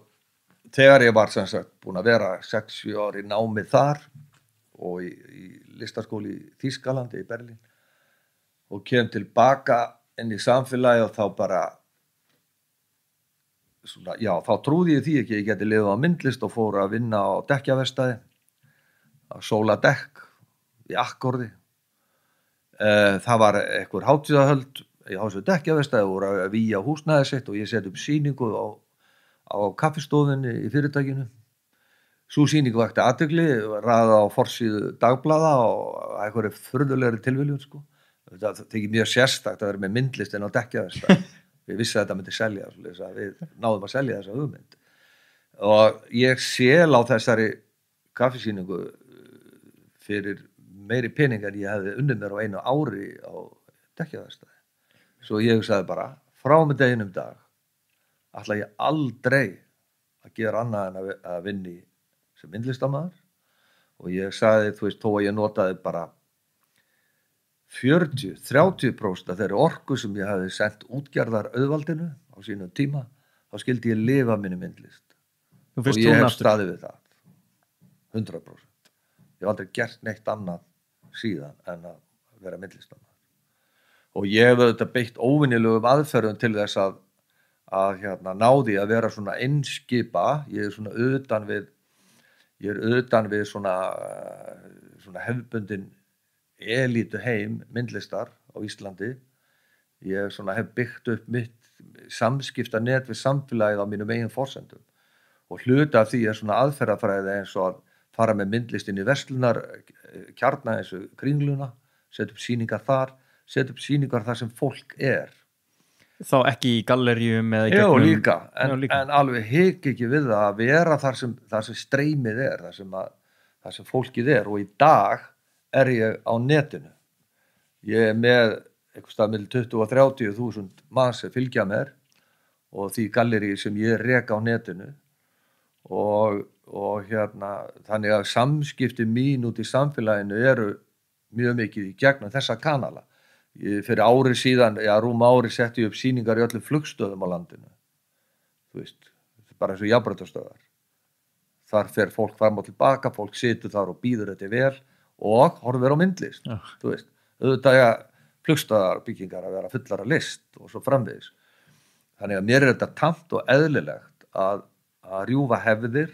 þegar ég var sem sagt búin að vera 6-7 ár í námið þar og í listaskóli í Þýskalandi í Berlín og kem tilbaka inn í samfélagi og þá bara svona, já, þá trúði ég því ekki, ég geti lifað á myndlist og fór að vinna á dekkjavestæði, að sóla dekk í akkordi. Það var einhver hátíðahöld í þessu dekkjavestæði, voru að vígja húsnæði sitt og ég seti upp sýningu á kaffistofunni í fyrirtækinu. Sú sýningu vakti athygli, raða á forsíðu dagblaða og einhverju furðulegri tilviljun, sko. Það þykir mjög sérstakt að vera með myndlist inn á dekkjavestæði. Við vissum að þetta myndi selja, svo við náðum að selja þessa hugmynd. Og ég sel á þessari kaffisýningu fyrir meiri pening en ég hefði unnið mér á einu ári á dekkjavestæði. Svo ég sagði bara, frá með deginum dag ætla ég aldrei að gera annað en að vinna sem myndlistarmaður. Og ég sagði, þú veist, þó að ég notaði bara 40-30% af þeirri orku sem ég hefði sendt útgerðar auðvaldinu á sínum tíma, þá skildi ég lifa minni myndlist. Og ég hef staðið við það 100%. Ég hef aldrei gert neitt annað síðan en að vera myndlistarmaður. Og ég hef auðvitað beitt óvenjulegum aðferðum til þess að náði að vera svona einskipa. Ég er svona utan við svona hefðbundin elítu heim myndlistar á Íslandi. Ég svona hef byggt upp mitt samskiptanet við samfélagið á mínum eigin forsendum. Og hluta af því er svona aðferðafræði eins og að fara með myndlistin í verslunar kjarna eins og Kringluna, setja upp sýningar þar sem fólk er. Þá ekki í galleríum eða í gegnum? Já, líka. En alveg hik ekki við það að vera þar sem streymið er, þar sem fólkið er. Og í dag er ég á netinu. Ég er með einhvers staðar milli 20 og 30.000 manns sem fylgja mér og því gallerí sem ég rek á netinu. Og þannig að samskipti mín út í samfélaginu eru mjög mikið í gegnum þessa kanala. Fyrir ári síðan, rúma ári setti ég upp sýningar í öllum flugstöðum á landinu. Þú veist, bara eins og jafnbrautastöðvar. Þar fer fólk fram og tilbaka, fólk situr þar og býður þetta vel og horfir á myndlist. Þú veist, auðvitað flugstöðarbyggingar að vera fullar af list og svo framvegis. Þannig að mér er þetta tamt og eðlilegt að rjúfa hefðir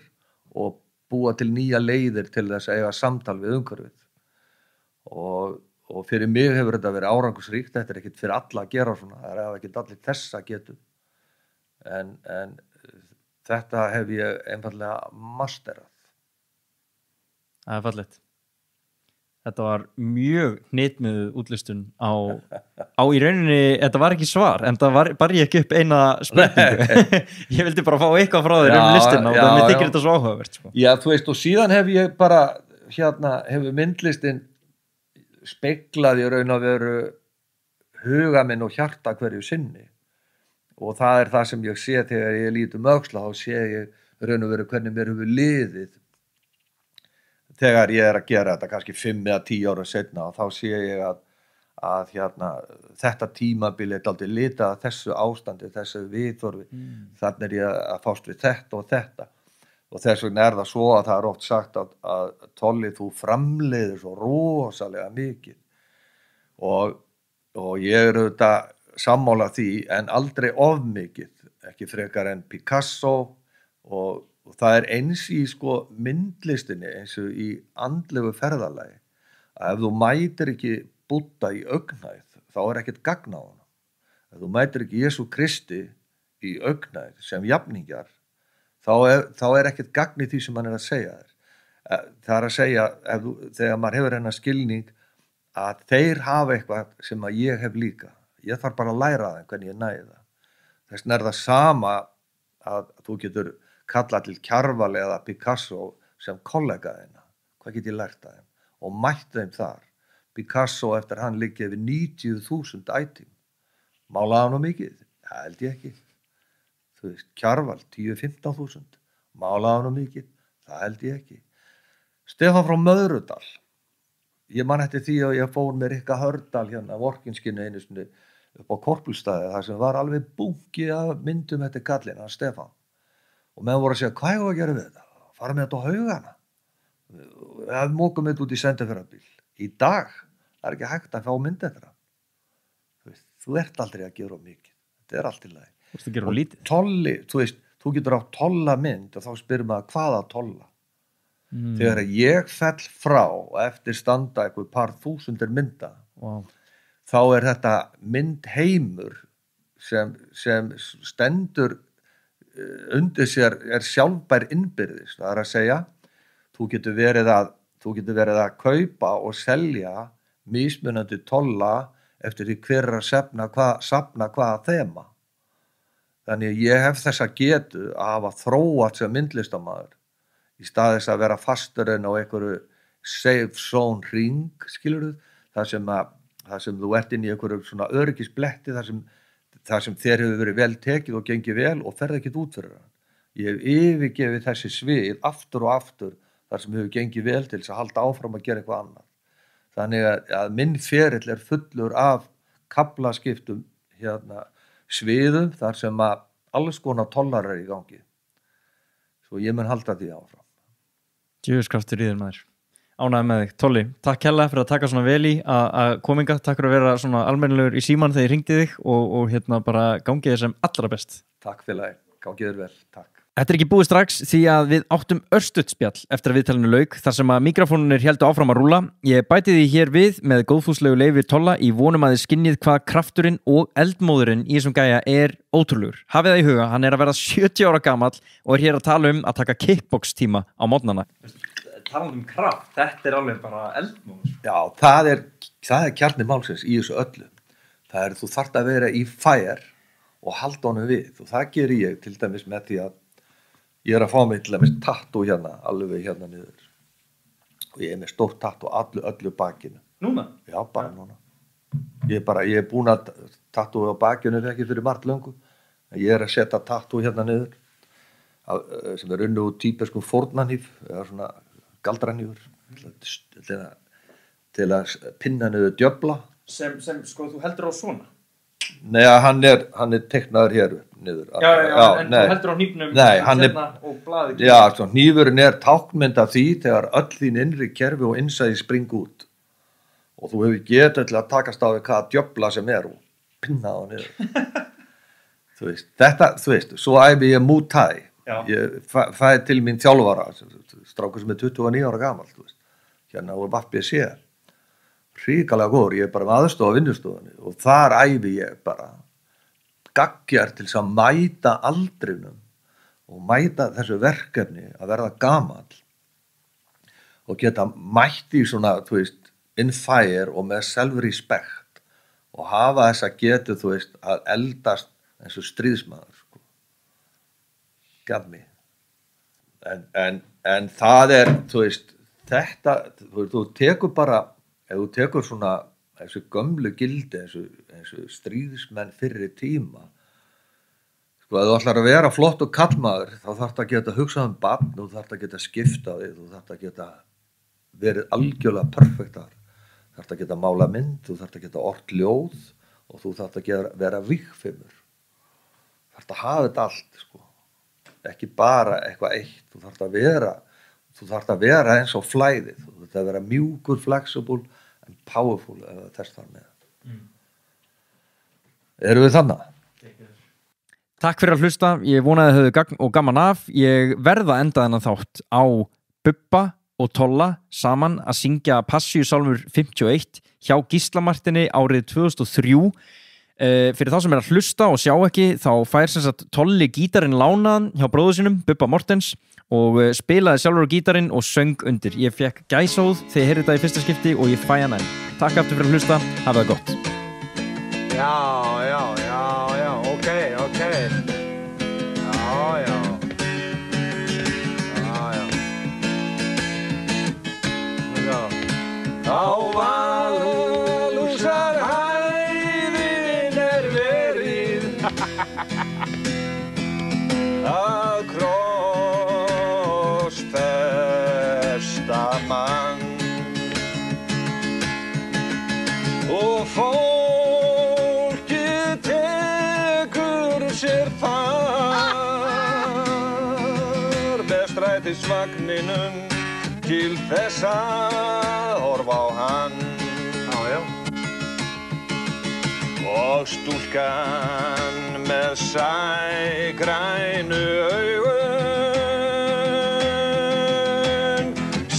og búa til nýja leiðir til þess að eiga samtal við umhverfið. Og fyrir mig hefur þetta verið árangursríkt. Þetta er ekkert fyrir alla að gera svona. Það er ekkert allir þessa getu. En þetta hef ég einfaldlega masterað. Það er fallegt. Þetta var mjög hnitmiðuð útlistun á í rauninni, þetta var ekki svar, en það var ég ekki upp eina spurningu. Ég vildi bara fá eitthvað frá þér listina og það mér þykir þetta svo áhugavert. Sko. Já, þú veist, og síðan hef ég bara, hefur myndlistin speglað í raun og veru huga minn og hjarta hverju sinni. Og það er það sem ég sé þegar ég lítum öxla, þá sé ég raun og veru hvernig mér hefur liðið. Þegar ég er að gera þetta kannski 5 eða 10 ára seinna og þá sé ég að þetta tímabil er dálítið litað þessu ástandi, þessu viðhorfi. Þannig er ég að fást við þetta og þetta. Og þess vegna er það svo að það er oft sagt að Tolli, þú framleiðir svo rosalega mikið. Og ég er auðvitað sammála því en aldrei of mikið. Ekki frekar en Picasso og það er eins í myndlistinni eins og í andlegu ferðalagi að ef þú mætir ekki Búdda í augnhæð þá er ekkert gagn á hana. Ef þú mætir ekki Jesú Kristi í augnhæð sem jafningjar þá er ekkert gagn í því sem hann er að segja þér. Það er að segja þegar maður hefur hennar skilning að þeir hafa eitthvað sem að ég hef líka. Ég þarf bara að læra það hvernig ég næði það. Þess vegna er það sama að þú getur kalla til Kjarval eða Picasso sem kollega þeirna. Hvað get ég lært af þeim? Og mætt þeim þar. Picasso eftir hann liggi yfir 90.000 ætting. Málaði hann mikið? Það held ég ekki. Þú veist, Kjarval 10-15.000. Málaði hann mikið? Það held ég ekki. Stefán frá Möðrudal. Ég man eftir því að ég fór með Rikka Hördal hérna á Vorkinskinni einu sinni upp á Korpúlstaði þar sem var alveg bunki af myndum eftir kallinn, hann Stefán. Og menn voru að segja, hvað er að gera við þetta? Fara með þetta á haugana. Við mókum þetta út í sendiferðarbíl. Í dag er ekki hægt að fá mynd eftir það. Þú ert aldrei að gera mikið. Þetta er allt í lagi. Þú ert að gera lítið. Tolli, þú veist, þú getur átt tolla mynd og þá spyrir maður hvaða tolla. Þegar ég fell frá og eftir standa eitthvað par þúsundir mynda, Wow. þá þetta myndheimur sem stendur undir sér sjálfbær innbyrðis. Það að segja, þú getur verið að kaupa og selja mismunandi tolla eftir því hver að safna hvaða þema. Þannig ég hef þessa getu að hafa þróað sem myndlistamaður í stað þess að vera fastur en á einhverju safe zone ring, skilurðu, þar sem þú ert inn í einhverju svona öryggisbletti, þar sem þér hefur verið vel tekið og gengið vel og ferð ekkert út fyrir hann. Ég hef yfirgefið þessi svið aftur og aftur þar sem hefur gengið vel til þess að halda áfram að gera eitthvað annað. Þannig að minn ferill fullur af kaflaskiptum sviðum þar sem að alls konar tollar í gangi. Svo ég mun halda því áfram. Djöfuskraftur í þér maður. Ánægður með þig. Tolli, takk hérlega fyrir að taka svona vel í að kominga. Takk fyrir að vera svona almennilegur í síman þegar ég hringdi þig og bara gangið þér sem allra best. Takk félagi, gangið þér vel. Takk. Þetta ekki búið strax því að við áttum örstuðspjall eftir að viðtalinu lauk þar sem að mikrofónunir héldu áfram að rúlla. Ég bæti því hér við með góðfúslegu leyfi Tolla í vonum að þið skinnið hvað krafturinn og eldmóðurinn í þessum gæja ótrúlegur. Hafið það í huga, hann að verða 70 ára gamall og hér að tala að taka kickbox tíma á mótnana. Talandi kraft, þetta alveg bara eldmóður. Já, það er kjarni málsins í þessu öllu. Þú þarft að vera í fire og halda honum við og það gerir ég til dæmis með því að ég að fá mig til dæmis tattoo alveg niður og ég með stórt tattoo öllu bakinu. Núna? Já, bara núna. Ég er búin að tattoo á bakinu ekki fyrir margt löngu. Ég að setja tattoo niður sem unnu úr tíbeskum fórnanhíf eða svona galdranhífur til að pinna niður djöfla. Sem sko þú heldur á svona? Nei, hann er teiknaður hér niður. Já, en þú heldur á hnífnum og blaðið. Já, svo hnífurinn táknmynd af því þegar öll þín innri kerfi og innsæði springa út. Og þú hefur getað til að takast á við hvaða djöfla sem og pinna á niður. Þú veist, svo æfi ég Muay Thai. Ég fæði til mín þjálfara, strákur sem 29 ára gamall, úr VBC. Hrikalega góður, ég bara með aðstofa vinnustofunni og þar æfi ég bara gaggjart til þess að mæta aldrinum og mæta þessu verkefni að verða gamall og geta mætt í svona, in fire og með self-respect og hafa þessa getu, að eldast eins og stríðsmaður, Gaf mig. En það þetta, þú tekur bara ef þú tekur svona þessu gömlu gildi, þessu stríðismenn fyrri tíma, ef þú ætlar að vera flott og kallmaður, þá þarftu að geta hugsað barn, þú þarftu að geta skiptað þig, þú þarftu að geta verið algjörlega perfektar, þú þarftu að geta mála mynd, þú þarftu að geta ort ljóð og þú þarftu að vera vígfimur. Þú þarftu að hafa þetta allt, ekki bara eitthvað eitt, þú þarftu að vera eins og flæðið, þú þarftu að vera mjúkur, flexible and powerful eða þess þar með. Erum við þannig? Takk fyrir að hlusta, ég vonaði að þið höfðu gagn og gaman af. Ég verða enda þennan þátt á Bubba og Tolla saman að syngja Passíusálmur 51 hjá Gísla Marteini árið 2003. Fyrir þá sem að hlusta og sjá ekki, þá fær sem sagt Tolli gítarinn lánaðan hjá bróður sínum, Bubba Mortens, og spilaði sjálfur á gítarinn og söng undir. Ég fekk gæsahúð þegar ég heyrði þetta í fyrsta skipti og ég fæ hann enn. Takk aftur fyrir að hlusta, hafa það gott. Já, ok. Já. Á Valhúsar hæðin verið að krossfesta mann og fólkið tekur sér far með strætisvagninum til þess að horfa á hann. Já. Og stúlkan með sægrænu augun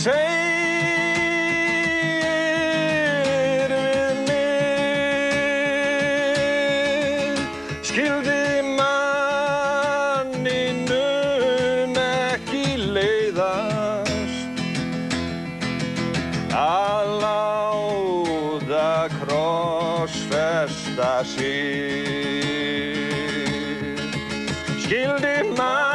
segir við mig skildi manninum ekki leiðast að láta krossfesta sig skildi manninum